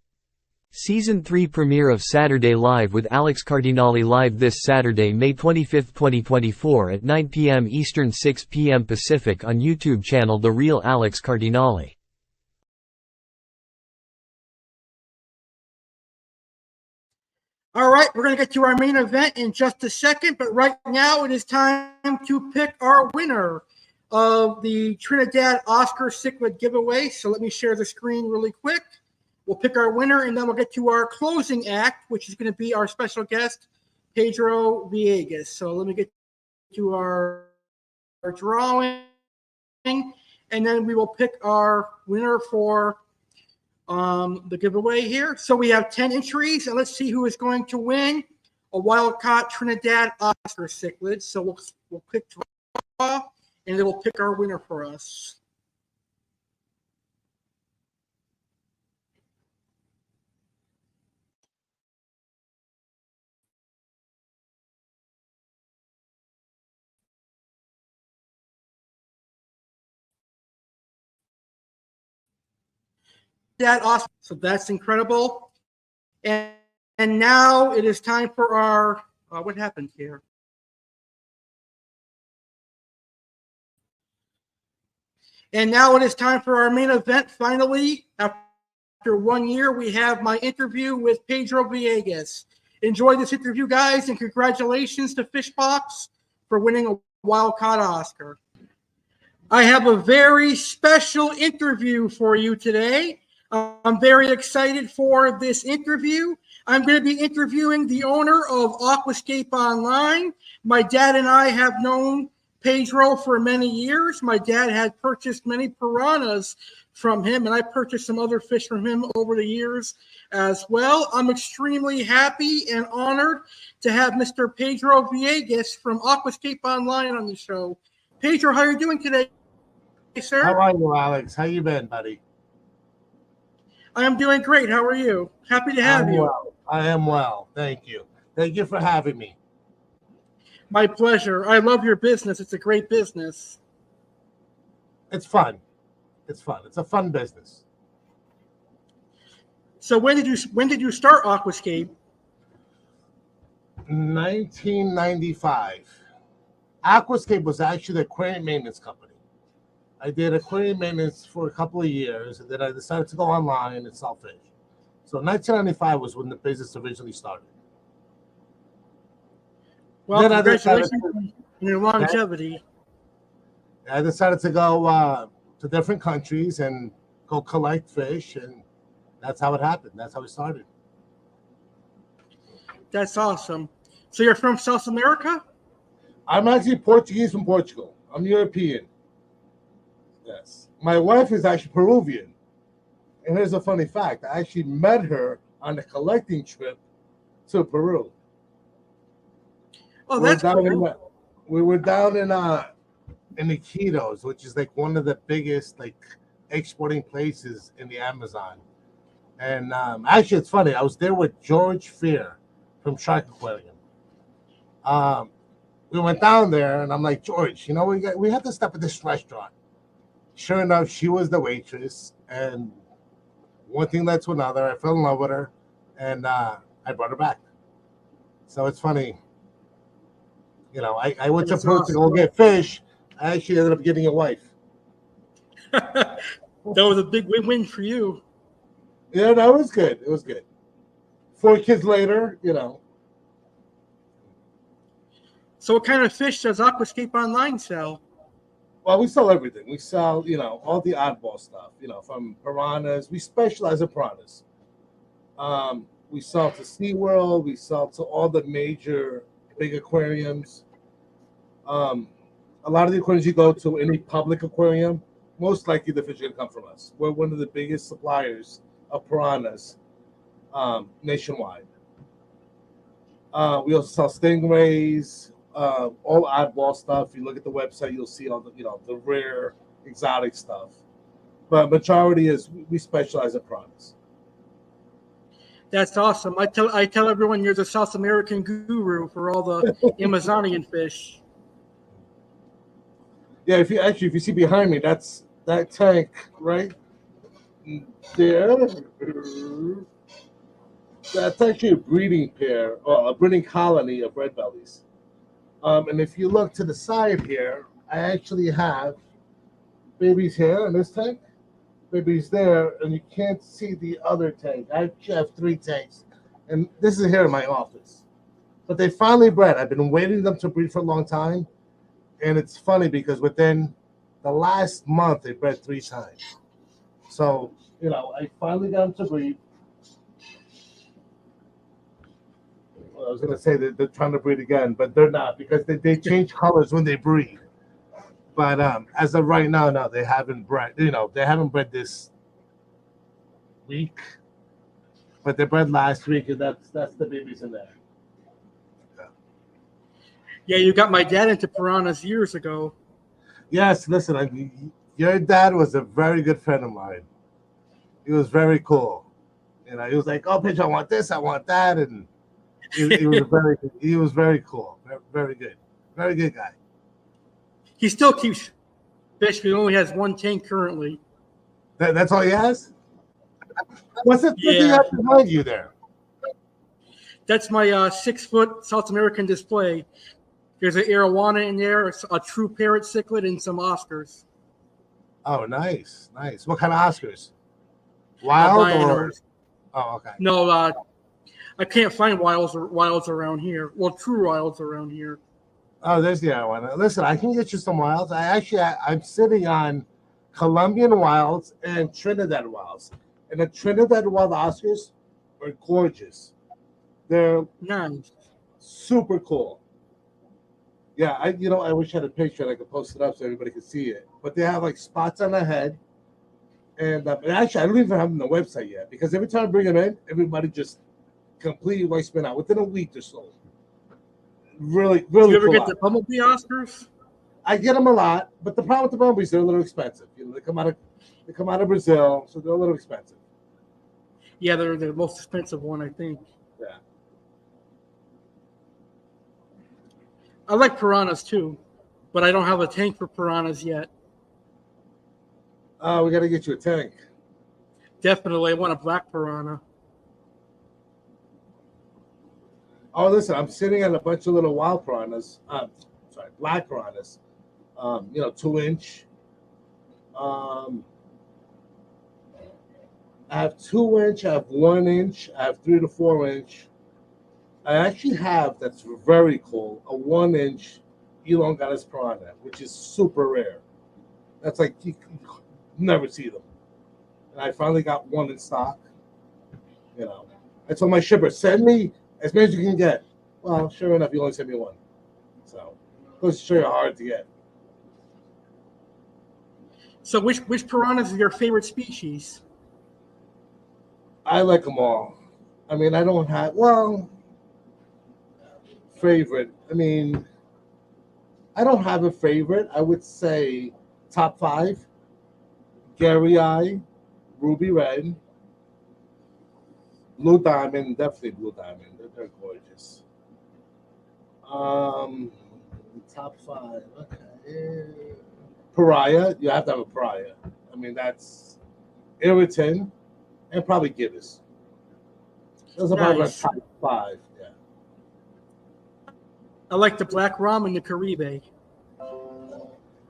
Season 3 premiere of Saturday Live with Alex Cardinale live this Saturday, May 25, 2024 at 9 p.m. Eastern, 6 p.m. Pacific on YouTube channel The Real Alex Cardinale. All right, we're going to get to our main event in just a second, but right now it is time to pick our winner of the Trinidad Oscar Cichlid giveaway. So let me share the screen really quick. We'll pick our winner, and then we'll get to our closing act, which is going to be our special guest, Pedro Viegas. So let me get to our drawing, and then we will pick our winner for the giveaway here. So we have 10 entries, and let's see who is going to win a wild-caught Trinidad Oscar Cichlid. So we'll click draw, and it will pick our winner for us. That awesome. So that's incredible. And now it is time for our what happened here? And now it is time for our main event. Finally, after 1 year, we have my interview with Pedro Viegas. Enjoy this interview, guys, and congratulations to Fishbox for winning a wild caught Oscar. I have a very special interview for you today. I'm very excited for this interview. I'm going to be interviewing the owner of Aquascape Online. My dad and I have known Pedro for many years. My dad had purchased many piranhas from him, and I purchased some other fish from him over the years as well. I'm extremely happy and honored to have Mr. Pedro Viegas from Aquascape Online on the show. Pedro, how are you doing today, sir? How are you, Alex? How you been, buddy? I am doing great. How are you? Happy to have you. Well. I am well. Thank you. Thank you for having me. My pleasure. I love your business. It's a great business. It's fun. It's fun. It's a fun business. So when did you start Aquascape? 1995. Aquascape was actually the aquarium maintenance company. I did aquarium maintenance for a couple of years, and then I decided to go online and sell fish. So 1995 was when the business originally started. Well, then congratulations on your longevity. I decided to go to different countries and go collect fish, and that's how it happened. That's how it started. That's awesome. So you're from South America? I'm actually Portuguese from Portugal. I'm European. Yes. My wife is actually Peruvian. And here's a funny fact: I actually met her on a collecting trip to Peru. Oh, We were that's down cool. we were down in Iquitos, which is like one of the biggest like exporting places in the Amazon. And actually, it's funny. I was there with George Fear from Shark Aquarium. We went down there, and I'm like, George, you know, we have to stop at this restaurant. Sure enough, she was the waitress, and one thing led to another. I fell in love with her, and I brought her back. So it's funny. You know, I went to That's Peru to go awesome. get fish. I actually ended up getting a wife. That was a big win-win for you. Yeah, that was good. It was good. 4 kids later, you know. So what kind of fish does Aquascape Online sell? Well, we sell everything. We sell, you know, all the oddball stuff, you know, from piranhas. We specialize in piranhas. We sell to SeaWorld. We sell to all the major big aquariums. A lot of the aquariums you go to, any public aquarium, most likely the fish are going to come from us. We're one of the biggest suppliers of piranhas nationwide. We also sell stingrays, all oddball stuff. If you look at the website, you'll see all the, you know, the rare, exotic stuff. But majority is we specialize in piranhas. That's awesome. I tell everyone you're the South American guru for all the Amazonian fish. Yeah, if you see behind me, that's that tank right there. That's actually a breeding pair or a breeding colony of red bellies. And if you look to the side here, I actually have babies here in this tank, babies there, and you can't see the other tank. I actually have 3 tanks, and this is here in my office. But they finally bred. I've been waiting them to breed for a long time, and it's funny because within the last month they bred 3 times. So, you know, I finally got them to breed. Well, I was going to say that they're trying to breed again, but they're not because they change colors when they breed. But as of right now, no, they haven't bred. You know, they haven't bred this week, but they bred last week, and that's the babies in there. Yeah, you got my dad into piranhas years ago. Yes, listen, your dad was a very good friend of mine. He was very cool. You know, he was like, "Oh, Pedro, I want this, I want that," and he was very cool, very good, very good guy. He still keeps fish, but he only has 1 tank currently. That's all he has? What's it Yeah. you have behind you there? That's my 6-foot South American display. There's an arowana in there, a true parrot cichlid, and some Oscars. Oh, nice. What kind of Oscars? Wild or? Albinos. Oh, okay. No, I can't find wilds around here. Well, true wilds around here. Oh, there's the arowana. Listen, I can get you some wilds. I'm sitting on Colombian wilds and Trinidad wilds. And the Trinidad wild Oscars are gorgeous. They're nice. Super cool. Yeah, I wish I had a picture and I could post it up so everybody could see it. But they have like spots on the head. And actually, I don't even have them on the website yet because every time I bring them in, everybody just completely wipes me out within a week or so. Really, really. Do you ever cool get the bumblebee Oscars? I get them a lot, but the problem with the bumblebees, they're a little expensive. You know, they come out of Brazil, so they're a little expensive. Yeah, they're the most expensive one, I think. Yeah. I like piranhas too, but I don't have a tank for piranhas yet. Oh, we got to get you a tank. Definitely, I want a black piranha. Oh, listen, I'm sitting on a bunch of little wild piranhas. Black piranhas. 2-inch. I have 2-inch. I have 1-inch. I have 3 to 4-inch. I actually have, that's very cool, a 1-inch elongatus piranha, which is super rare. That's like you never see them. And I finally got one in stock. You know, I told my shipper, send me as many as you can get. Well, sure enough, you only sent me one. So, goes to show you how hard to get. So, which piranhas is your favorite species? I like them all. I mean, I don't have, well, favorite. I mean, I don't have a favorite. I would say top 5, Gary Eye, Ruby Red, Blue Diamond, definitely Blue Diamond. They're gorgeous. Um, Top 5, okay. Pariah, you have to have a Pariah. I mean, that's Irritant and probably Gibbous. Those are probably my Nice. top 5. Yeah. I like the Black Rum and the Caribe.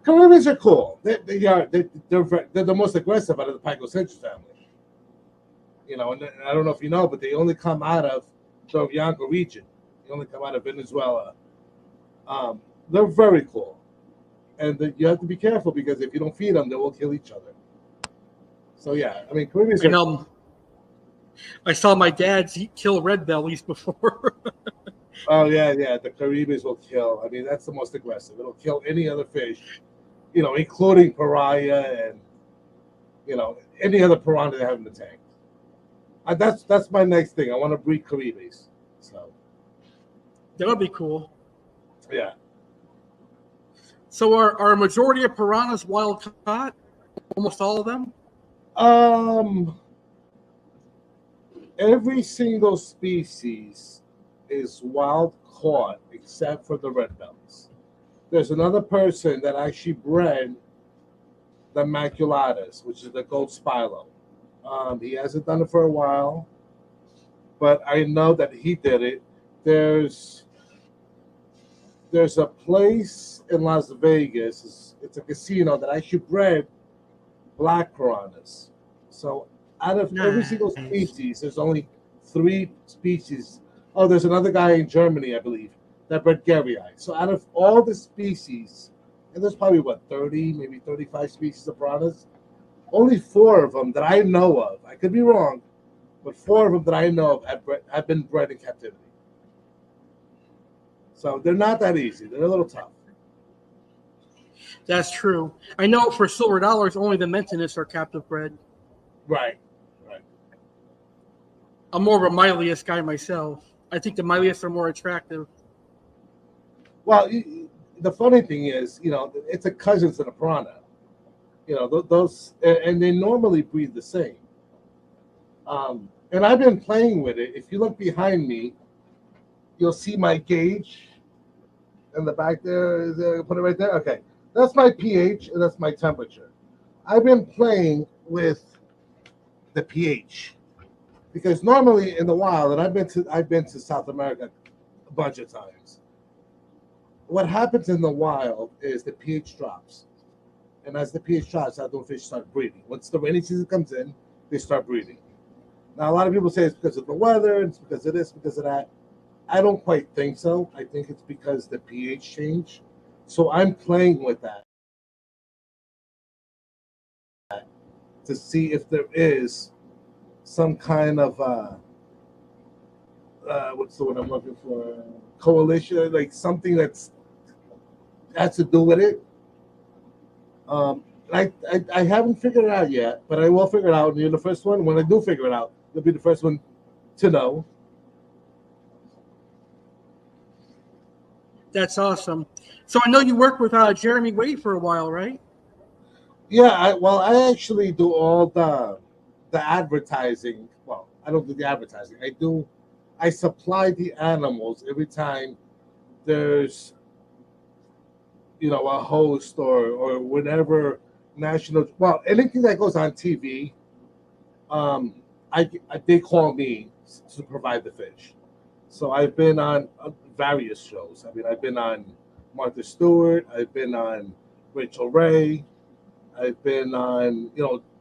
Caribbeans are cool. They're the most aggressive out of the Picocentris family. You know, and I don't know if you know, but they only come out of the Bianco region. They only come out of Venezuela. They're very cool. And you have to be careful because if you don't feed them, they will kill each other. So, yeah, I mean, Caribbeans are cool. I saw my dad kill red bellies before. Oh, yeah. The Caribbeans will kill. I mean, that's the most aggressive. It'll kill any other fish, you know, including Pariah and, you know, any other piranha they have in the tank. That's my next thing. I want to breed Caribbeans. So That would be cool. Yeah. So are a majority of piranhas wild caught? Almost all of them? Every single species is wild caught except for the red bellies. There's another person that actually bred the maculatus, which is the gold spilo. He hasn't done it for a while, but I know that he did it. There's a place in Las Vegas. It's a casino that actually bred black piranhas. So out of every single species, there's only 3 species. Oh, there's another guy in Germany, I believe, that bred Gary Eye. So out of all the species, and there's probably, 30, maybe 35 species of piranhas, only 4 of them that I know of, I could be wrong, but 4 of them that I know of have been bred in captivity. So they're not that easy. They're a little tough. That's true. I know for silver dollars, only the Mentinus are captive bred. Right. I'm more of a Mylius guy myself. I think the Mylius are more attractive. Well, the funny thing is, it's a cousin to the piranha. Those, and they normally breed the same. And I've been playing with it. If you look behind me, you'll see my gauge in the back there. Put it right there. Okay, that's my pH and that's my temperature. I've been playing with the pH because normally in the wild, and I've been to South America a bunch of times. What happens in the wild is the pH drops, and as the pH drops, that's when fish start breeding. Once the rainy season comes in, they start breeding. Now, a lot of people say it's because of the weather, it's because of this, because of that. I don't quite think so. I think it's because the pH change. So I'm playing with that to see if there is some kind of what's the word I'm looking for? Coalition, like something that's has to do with it. I haven't figured it out yet, but I will figure it out. You're the first one. When I do figure it out, you'll be the first one to know. That's awesome. So I know you worked with Jeremy Wade for a while, right? Yeah, I actually do all the advertising. Well, I don't do the advertising. I supply the animals every time there's a host or whatever national. Well, anything that goes on TV, they call me to provide the fish. So I've been on various shows. I mean, I've been on Martha Stewart. I've been on Rachel Ray. I've been on,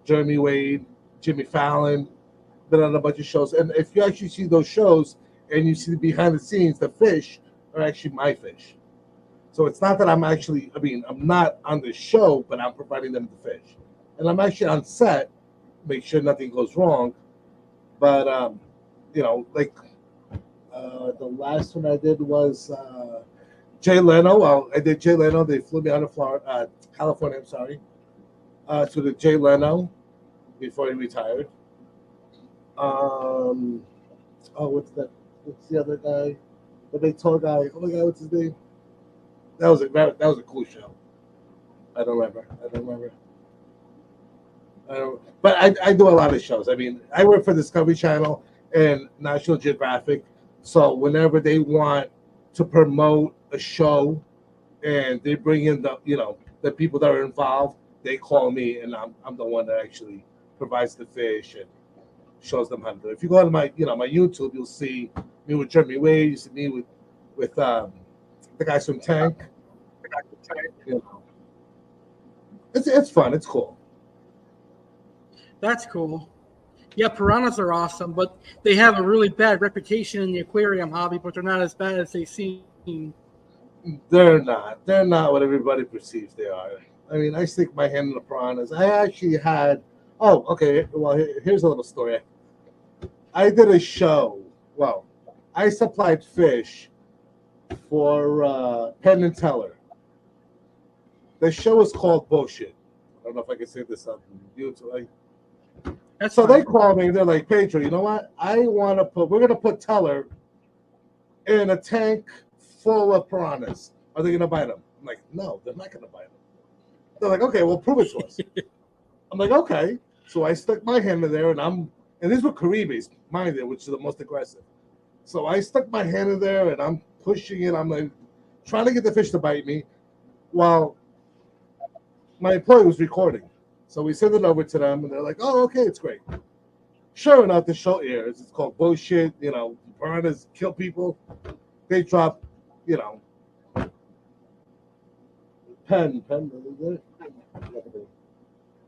Jeremy Wade, Jimmy Fallon. Been on a bunch of shows. And if you actually see those shows and you see behind the scenes, the fish are actually my fish. So it's not that I'm not on the show, but I'm providing them the fish. And I'm actually on set, make sure nothing goes wrong. But, the last one I did was Jay Leno. I did Jay Leno. They flew me out of California, I'm sorry, to the Jay Leno before he retired. What's that? What's the other guy? The big tall guy. Oh my God, what's his name? That was a cool show. I don't remember. But I do a lot of shows. I mean, I work for Discovery Channel and National Geographic. So whenever they want to promote a show and they bring in the people that are involved, they call me, and I'm the one that actually provides the fish and shows them how to do it. If you go to my YouTube, you'll see me with Jeremy Wade. You see me with the guys from Tank. It's fun. It's cool. That's cool. Yeah, piranhas are awesome, but they have a really bad reputation in the aquarium hobby, but they're not as bad as they seem. They're not. They're not what everybody perceives they are. I mean, I stick my hand in the piranhas. I actually had. Oh, okay. Well, here's a little story. I did a show. Well, I supplied fish for Penn and Teller. The show was called Bullshit. I don't know if I can say this on YouTube. So they call me. They're like, Pedro, you know what? We're going to put Teller in a tank full of piranhas. Are they going to bite them? I'm like, no, they're not going to bite them. They're like, okay, well, prove it to us. I'm like, okay. So I stuck my hand in there, and these were Caribbees, mind you, which is the most aggressive. So I stuck my hand in there, and I'm pushing it. I'm like trying to get the fish to bite me while my employee was recording. So we sent it over to them, and they're like, oh, okay, it's great. Sure enough, the show airs. It's called Bullshit. Piranhas kill people. They drop, Pen.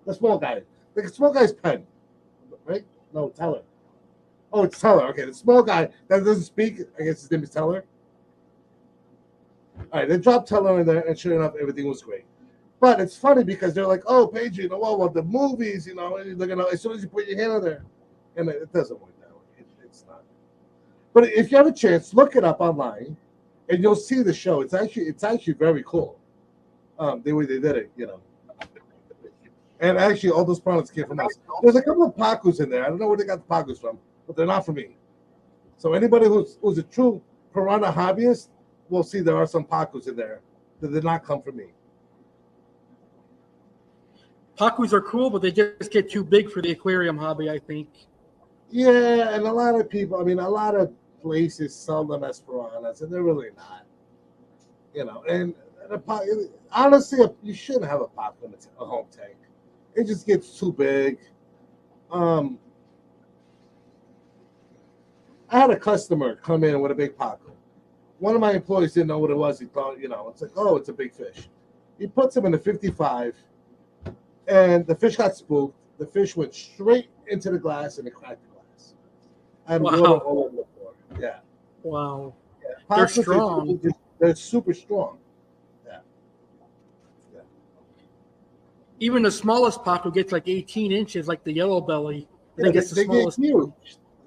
The small guy. The small guy's Pen, right? No, Teller. Oh, it's Teller. Okay, the small guy that doesn't speak, I guess his name is Teller. All right, they dropped Teller in there, and sure enough, everything was great. But it's funny because they're like, oh, Pedro, well, the movies, they're gonna, as soon as you put your hand in there, and it doesn't work that way. It's not. But if you have a chance, look it up online, and you'll see the show. It's actually very cool. The way they did it, And actually, all those products came from us. There's a couple of pacus in there. I don't know where they got the pacus from, but they're not for me. So anybody who's a true piranha hobbyist will see there are some pacus in there that did not come from me. Pacus are cool, but they just get too big for the aquarium hobby, I think. Yeah, and a lot of people, a lot of places sell them as piranhas, and they're really not. And honestly, you shouldn't have a pacu in a home tank. It just gets too big. I had a customer come in with a big pacu. One of my employees didn't know what it was. He thought, it's like, oh, it's a big fish. He puts him in a 55. And the fish got spooked. The fish went straight into the glass and it cracked the glass. And water all over the floor. Yeah. Wow. Yeah. They're strong. They're super strong. Yeah. Even the smallest pacu gets like 18 inches, like the yellow belly. They get huge.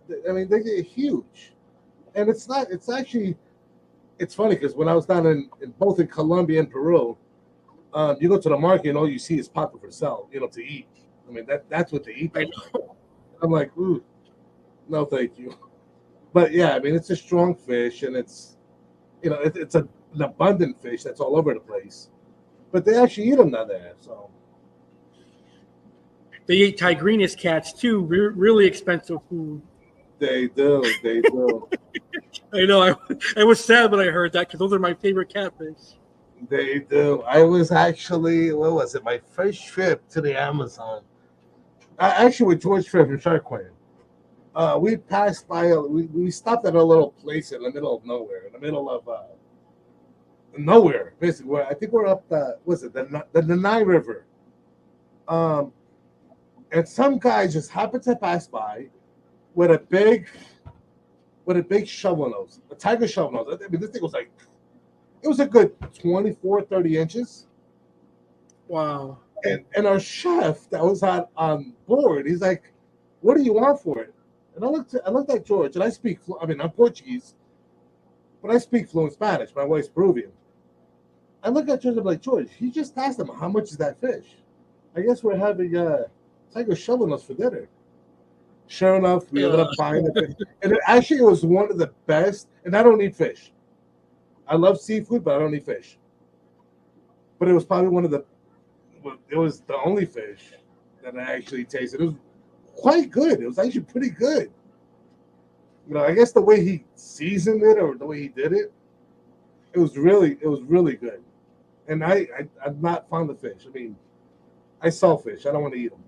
They get huge. And it's funny because when I was down in both in Colombia and Peru, you go to the market and all you see is pacu for sale, to eat. That's what they eat. I'm like, ooh, no, thank you. But yeah, it's a strong fish, and it's, it's an abundant fish that's all over the place. But they actually eat them down there, so. They eat tigrinus cats too. Really expensive food. They do. I know. I was sad when I heard that because those are my favorite catfish. They do. I was actually, what was it? My first trip to the Amazon. Actually, with George Tripp from Shark Tank. We passed by. We stopped at a little place in the middle of nowhere. In the middle of nowhere, basically. Where I think we're up the Nanai River. And some guy just happened to pass by with a big shovel nose, a tiger shovel nose. This thing was like. It was a good 24, 30 inches. Wow. And our chef that was on board, he's like, what do you want for it? And I looked at George, and I'm Portuguese, but I speak fluent Spanish. My wife's Peruvian. I look at George, and I'm like, George, he just asked him, how much is that fish? I guess we're having tiger shovel nose for dinner. Sure enough, we ended up buying the fish. And it was one of the best. And I don't eat fish. I love seafood, but I don't eat fish. But it was probably it was the only fish that I actually tasted. It was quite good. It was actually pretty good. I guess the way he seasoned it or the way he did it, it was really good. And I'm not fond of fish. I mean, I sell fish. I don't want to eat them.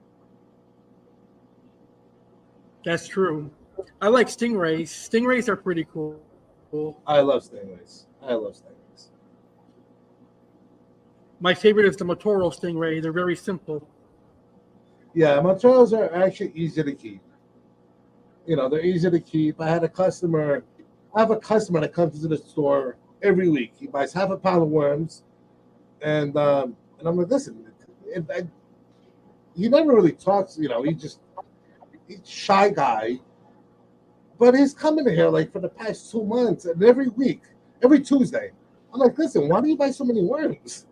That's true. I like stingrays. Stingrays are pretty cool. I love stingrays. My favorite is the Motoro stingray. They're very simple. Yeah, Motoros are actually easy to keep. They're easy to keep. I have a customer that comes to the store every week. He buys half a pound of worms, and I'm like, listen, he never really talks. He's a shy guy, but he's coming here like for the past 2 months, and every week, every Tuesday, I'm like, listen, why do you buy so many worms?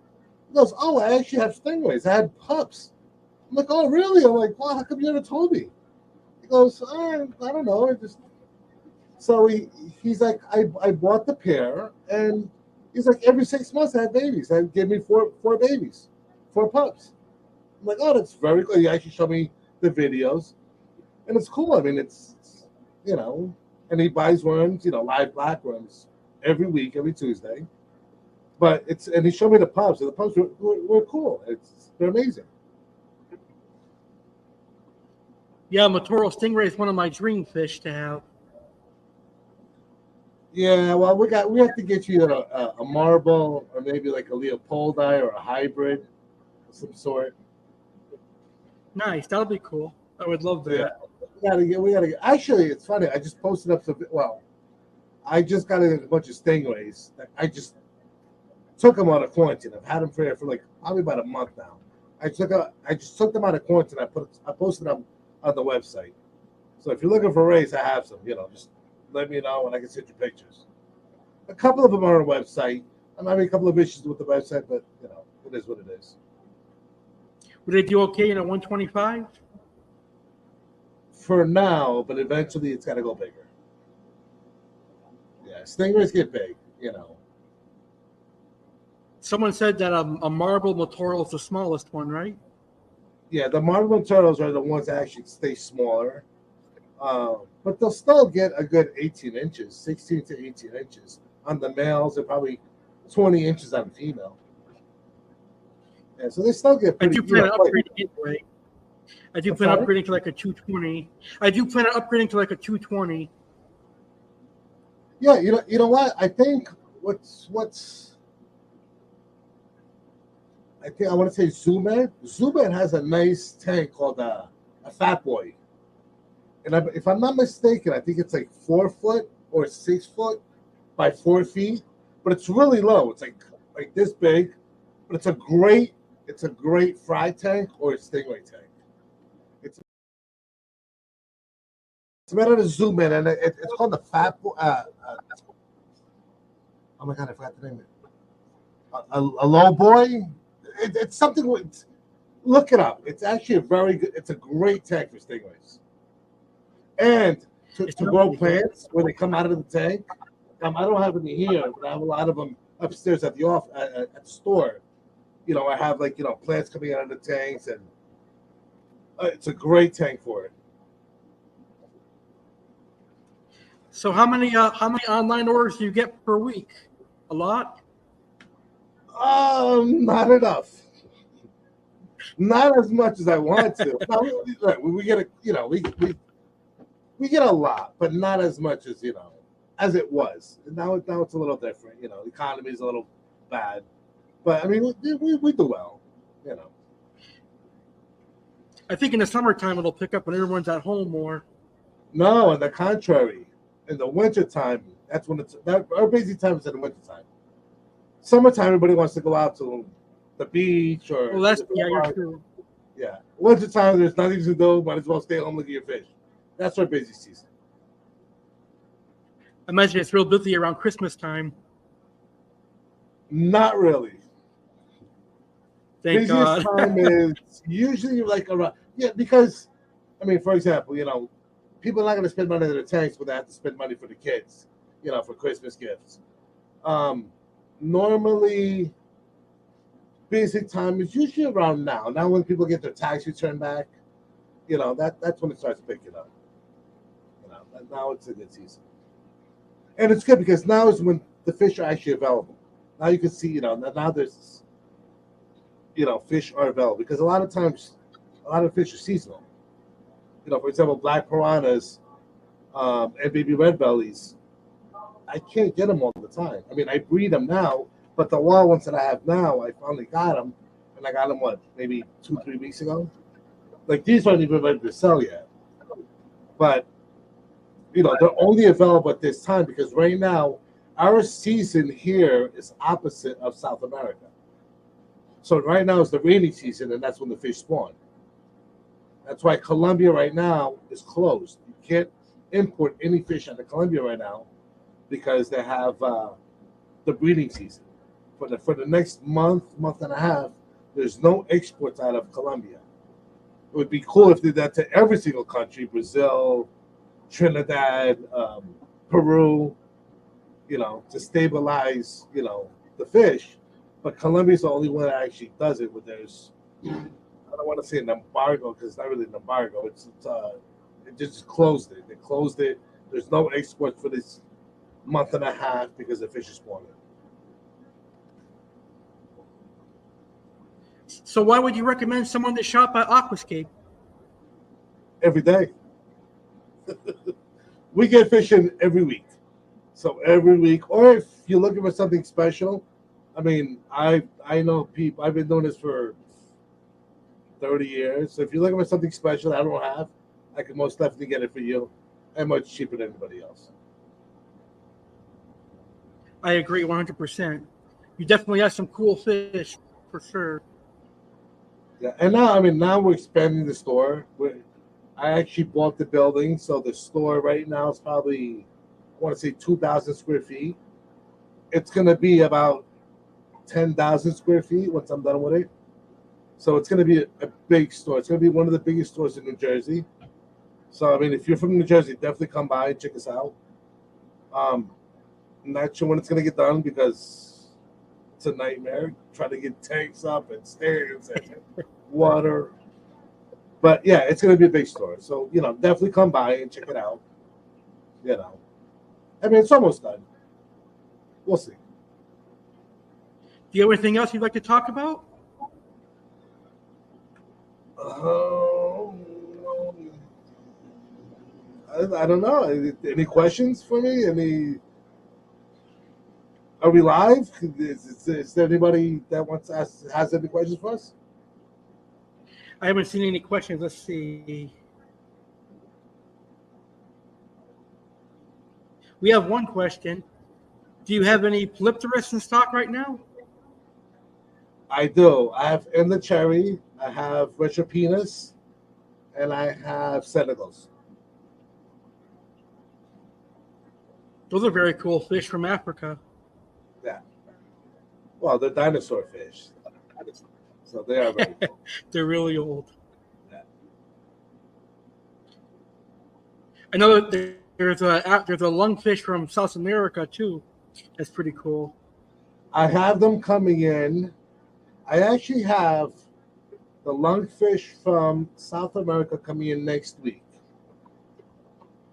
He goes, oh, I actually have stingrays. I had pups. I'm like, oh, really? I'm like, well, how come you never told me? He goes, I don't know. So he's like, I bought the pair, and he's like, every 6 months I have babies. I give me four babies, 4 pups. I'm like, oh, that's very cool. He actually showed me the videos, and it's cool. I mean, it's and he buys worms, live black worms every week, every Tuesday. But and he showed me the pups, and the pups were cool. They're amazing. Yeah, Motoro stingray is one of my dream fish to have. Yeah, well, we have to get you a marble or maybe like a Leopoldi or a hybrid of some sort. Nice, that'll be cool. I would love that. Yeah, we gotta get. Actually, it's funny. I just posted up some. Well, I just got a bunch of stingrays. I just took them out of quarantine. I've had them for like probably about a month now. I just took them out of quarantine. I posted them on the website. So if you're looking for rays, I have some. Just let me know and I can send you pictures. A couple of them are on the website. I'm having a couple of issues with the website, but it is what it is. Would they do okay in a 125? For now, but eventually it's got to go bigger. Yeah, stingrays get big, Someone said that a marble Motoro is the smallest one, right? Yeah, the marble turtles are the ones that actually stay smaller. But they'll still get a good 18 inches, 16 to 18 inches on the males, and probably 20 inches on the female. Yeah, so they still get pretty. I do plan on upgrading anyway. I do plan on upgrading to like a 220. I do plan on upgrading to like a 220. Yeah, you know what? I think I want to say Zooman. Zooman has a nice tank called a Fat Boy. And if I'm not mistaken, I think it's like 4 foot or 6 foot by 4 feet, but it's really low. It's like this big, but it's a great fry tank or a stingray tank. It's better to zoom in, and it's called the Fat Boy. Oh my God, I forgot the name of it. A low boy. It's something. Look it up. It's actually a very good. It's a great tank for stingrays. And to grow plants where they come out of the tank. I don't have any here, but I have a lot of them upstairs at the at the store. I have plants coming out of the tanks, and it's a great tank for it. So how many online orders do you get per week? A lot? Not enough. Not as much as I want to. We get we get a lot, but not as much as as it was. Now it's a little different. The economy is a little bad, but I mean we do well. I think in the summertime it'll pick up when everyone's at home more. No, on the contrary, in the wintertime, that's when our busy time is in the wintertime. Summertime, everybody wants to go out to the beach or. Well, you're true. Yeah, wintertime, there's nothing to do. Might as well stay home look at your fish. That's our busy season. I imagine it's real busy around Christmas time. Not really. Thank God. Busiest time is usually like around because, I mean, for example, people are not going to spend money on their tanks, but they have to spend money for the kids, for Christmas gifts. Normally, basic time is usually around now. Now, when people get their tax return back, that's when it starts picking up. Now it's a good season, and it's good because now is when the fish are actually available. Now you can see, now there's, fish are available because a lot of times, a lot of fish are seasonal. For example, black piranhas and baby red bellies, I can't get them all the time. I mean, I breed them now, but the wild ones that I have now, I finally got them, and I got them, maybe 2-3 weeks ago? Like, these aren't even ready to sell yet. But, they're only available at this time because right now, our season here is opposite of South America. So right now is the rainy season, and that's when the fish spawn. That's why Colombia right now is closed. You can't import any fish out of Colombia right now because they have the breeding season. For the next month and a half, there's no exports out of Colombia. It would be cool if they did that to every single country, Brazil, Trinidad, Peru, to stabilize, the fish. But Colombia's the only one that actually does it, where there's, I don't want to say an embargo because it's not really an embargo. It just closed it. They closed it. There's no export for this month and a half because the fish is spawning. So why would you recommend someone to shop at Aquascape? Every day. We get fishing every week. So every week, or if you're looking for something special, I mean, I know people, I've been doing this for 30 years. So if you're looking for something special I don't have, I can most definitely get it for you and much cheaper than anybody else. I agree 100%. You definitely have some cool fish, for sure. Yeah, and now we're expanding the store. I actually bought the building, so the store right now is probably, I want to say 2,000 square feet. It's going to be about 10,000 square feet once I'm done with it. So it's going to be a big store. It's going to be one of the biggest stores in New Jersey. So, I mean, if you're from New Jersey, definitely come by and check us out. I'm not sure when it's going to get done because it's a nightmare trying to get tanks up and stairs and water. But, yeah, it's going to be a big store. So, definitely come by and check it out. I mean, it's almost done. We'll see. Do you have anything else you'd like to talk about? I don't know. Any questions for me? Are we live? Is there anybody that wants to ask, has any questions for us? I haven't seen any questions. Let's see. We have one question. Do you have any Polypterus in stock right now? I do. I have in the cherry, I have Retropenis, and I have Senegals. Those are very cool fish from Africa. Yeah. Well, they're dinosaur fish. So they are very cool. They're really old. Yeah. I know that there's a lungfish from South America too. That's pretty cool. I have them coming in. I actually have the lungfish from South America coming in next week.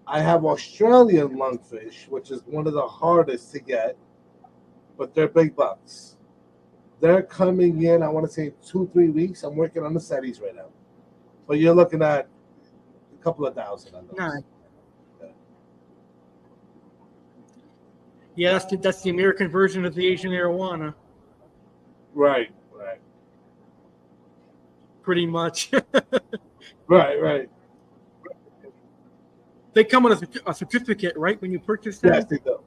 I have Australian lungfish, which is one of the hardest to get, but they're big bucks. They're coming in, I want to say 2-3 weeks. I'm working on the setties right now. But you're looking at a couple of thousand on those. Nice. Yeah, that's the American version of the Asian arowana. Right. Pretty much. Right. They come with a certificate, right, when you purchase them? Yes, they do.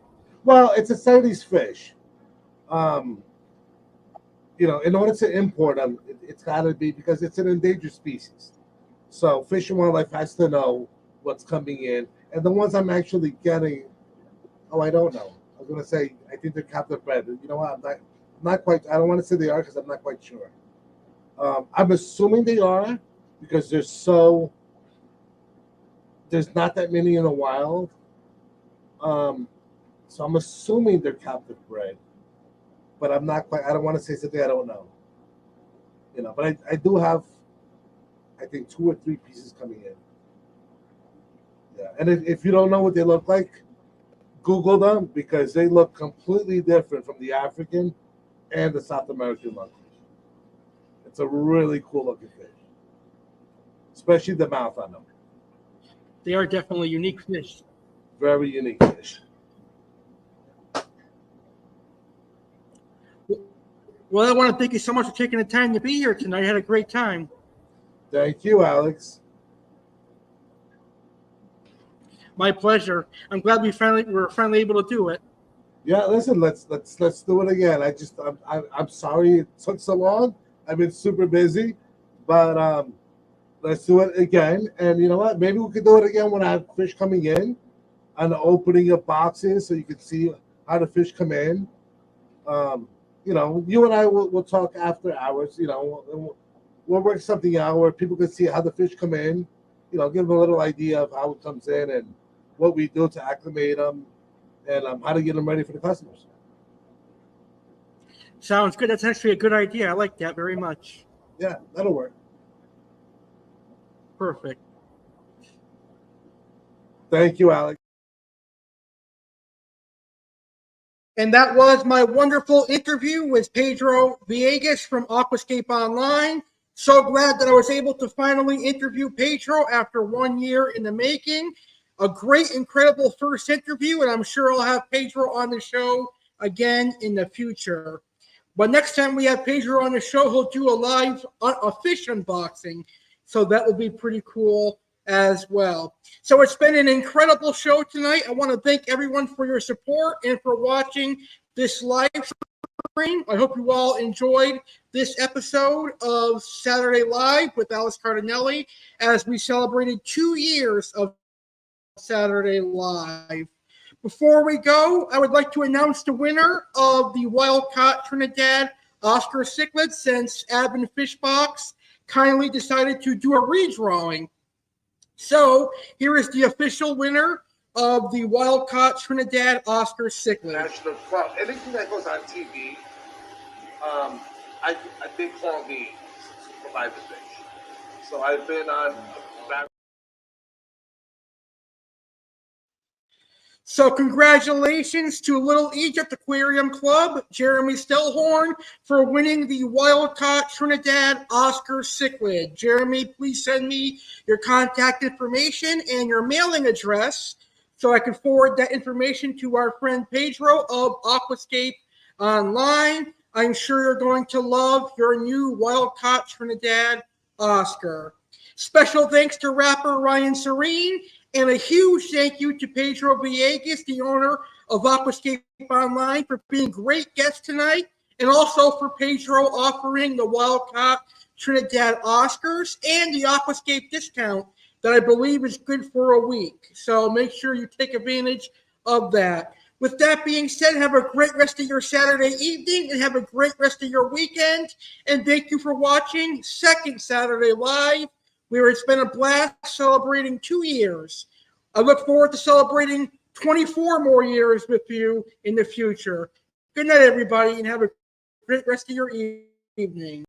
Well, it's a CITES fish. In order to import them, it's got to be, because it's an endangered species. So Fish and Wildlife has to know what's coming in. And the ones I'm actually getting, I don't know. I was going to say, I think they're captive bred. You know what? I'm not quite, I don't want to say they are because I'm not quite sure. I'm assuming they are because they're so there's not that many in the wild. So I'm assuming they're captive bred, but I'm not quite. I don't want to say something I don't know. But I do have, I think, 2 or 3 pieces coming in. Yeah, and if you don't know what they look like, Google them because they look completely different from the African and the South American lungfish. It's a really cool looking fish, especially the mouth on them. They are definitely unique fish. Very unique fish. Well, I want to thank you so much for taking the time to be here tonight. I had a great time. Thank you, Alex. My pleasure. I'm glad we were finally able to do it. Yeah, listen, let's do it again. I'm sorry it took so long. I've been super busy, but let's do it again. And you know what? Maybe we could do it again when I have fish coming in, and opening of boxes so you can see how the fish come in. You and I will talk after hours. We'll work something out where people can see how the fish come in. Give them a little idea of how it comes in and what we do to acclimate them, and how to get them ready for the customers. Sounds good. That's actually a good idea. I like that very much. Yeah, that'll work. Perfect. Thank you, Alex. And that was my wonderful interview with Pedro Viegas from Aquascape Online. So glad that I was able to finally interview Pedro after 1 year in the making. A great, incredible first interview, and I'm sure I'll have Pedro on the show again in the future. But next time we have Pedro on the show, he'll do a fish unboxing. So that will be pretty cool as well. So it's been an incredible show tonight. I want to thank everyone for your support and for watching this live stream. I hope you all enjoyed this episode of Saturday Live with Alex Cardinale as we celebrated 2 years of Saturday Live. Before we go, I would like to announce the winner of the Wild-Caught Trinidad Oscar cichlid, since Advent Fishbox kindly decided to do a redrawing. So here is the official winner of the Wild-Caught Trinidad Oscar cichlid. National Club. Anything that goes on TV, they call me to provide the fish. So I've been on. So congratulations to Little Egypt Aquarium Club, Jeremy Stellhorn, for winning the Wild-Caught Trinidad Oscar cichlid. Jeremy, please send me your contact information and your mailing address so I can forward that information to our friend Pedro of Aquascape Online. I'm sure you're going to love your new Wild-Caught Trinidad Oscar. Special thanks to rapper Ryan Serene, and a huge thank you to Pedro Viegas, the owner of Aquascape Online, for being great guests tonight, and also for Pedro offering the Wild-Caught Trinidad Oscars and the Aquascape discount that I believe is good for a week. So make sure you take advantage of that. With that being said, have a great rest of your Saturday evening and have a great rest of your weekend. And thank you for watching Second Saturday Live, where it's been a blast celebrating 2 years. I look forward to celebrating 24 more years with you in the future. Good night, everybody, and have a great rest of your evening.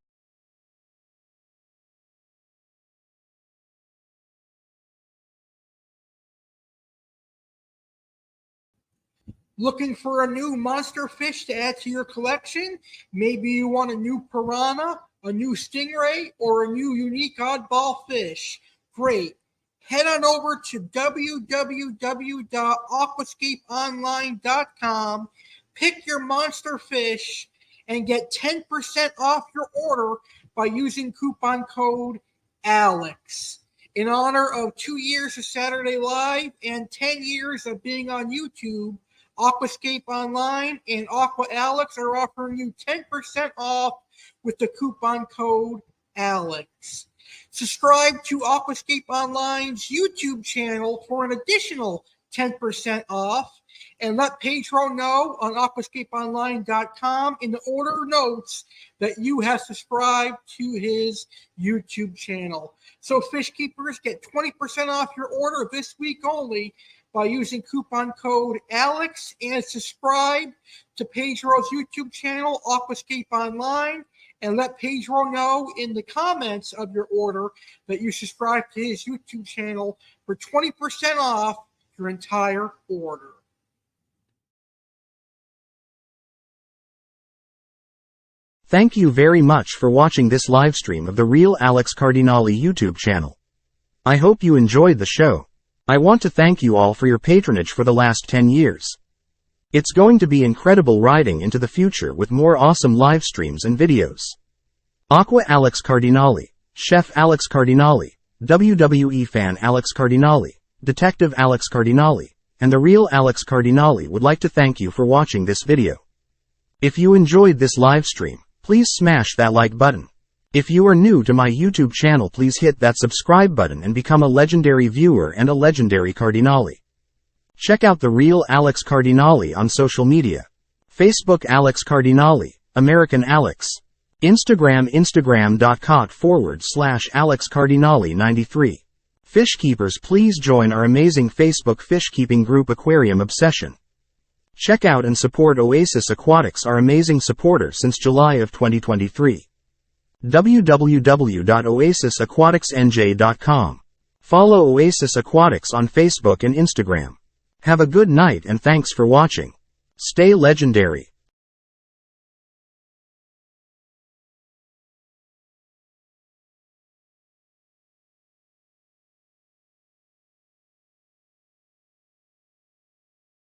Looking for a new monster fish to add to your collection? Maybe you want a new piranha, a new stingray, or a new unique oddball fish. Great. Head on over to www.aquascapeonline.com, pick your monster fish, and get 10% off your order by using coupon code ALEX. In honor of 2 years of Saturday Live and 10 years of being on YouTube, Aquascape Online and Aqua Alex are offering you 10% off with the coupon code ALEX. Subscribe to Aquascape Online's YouTube channel for an additional 10% off. And let Pedro know on aquascapeonline.com in the order notes that you have subscribed to his YouTube channel. So fish keepers, get 20% off your order this week only by using coupon code ALEX and subscribe to Pedro's YouTube channel, Aquascape Online, and let Pedro know in the comments of your order that you subscribe to his YouTube channel for 20% off your entire order. Thank you very much for watching this live stream of the Real Alex Cardinale YouTube channel. I hope you enjoyed the show. I want to thank you all for your patronage for the last 10 years. It's going to be incredible riding into the future with more awesome live streams and videos. Aqua Alex Cardinale, Chef Alex Cardinale, WWE fan Alex Cardinale, Detective Alex Cardinale, and the Real Alex Cardinale would like to thank you for watching this video. If you enjoyed this live stream, please smash that like button. If you are new to my YouTube channel, please hit that subscribe button and become a legendary viewer and a legendary Cardinale. Check out the Real Alex Cardinale on social media. Facebook Alex Cardinale, American Alex. Instagram instagram.com/Alex Cardinale 93. Fish keepers, please join our amazing Facebook fish keeping group Aquarium Obsession. Check out and support Oasis Aquatics, our amazing supporter since July of 2023. www.oasisaquaticsnj.com. Follow Oasis Aquatics on Facebook and Instagram. Have a good night and thanks for watching. Stay legendary.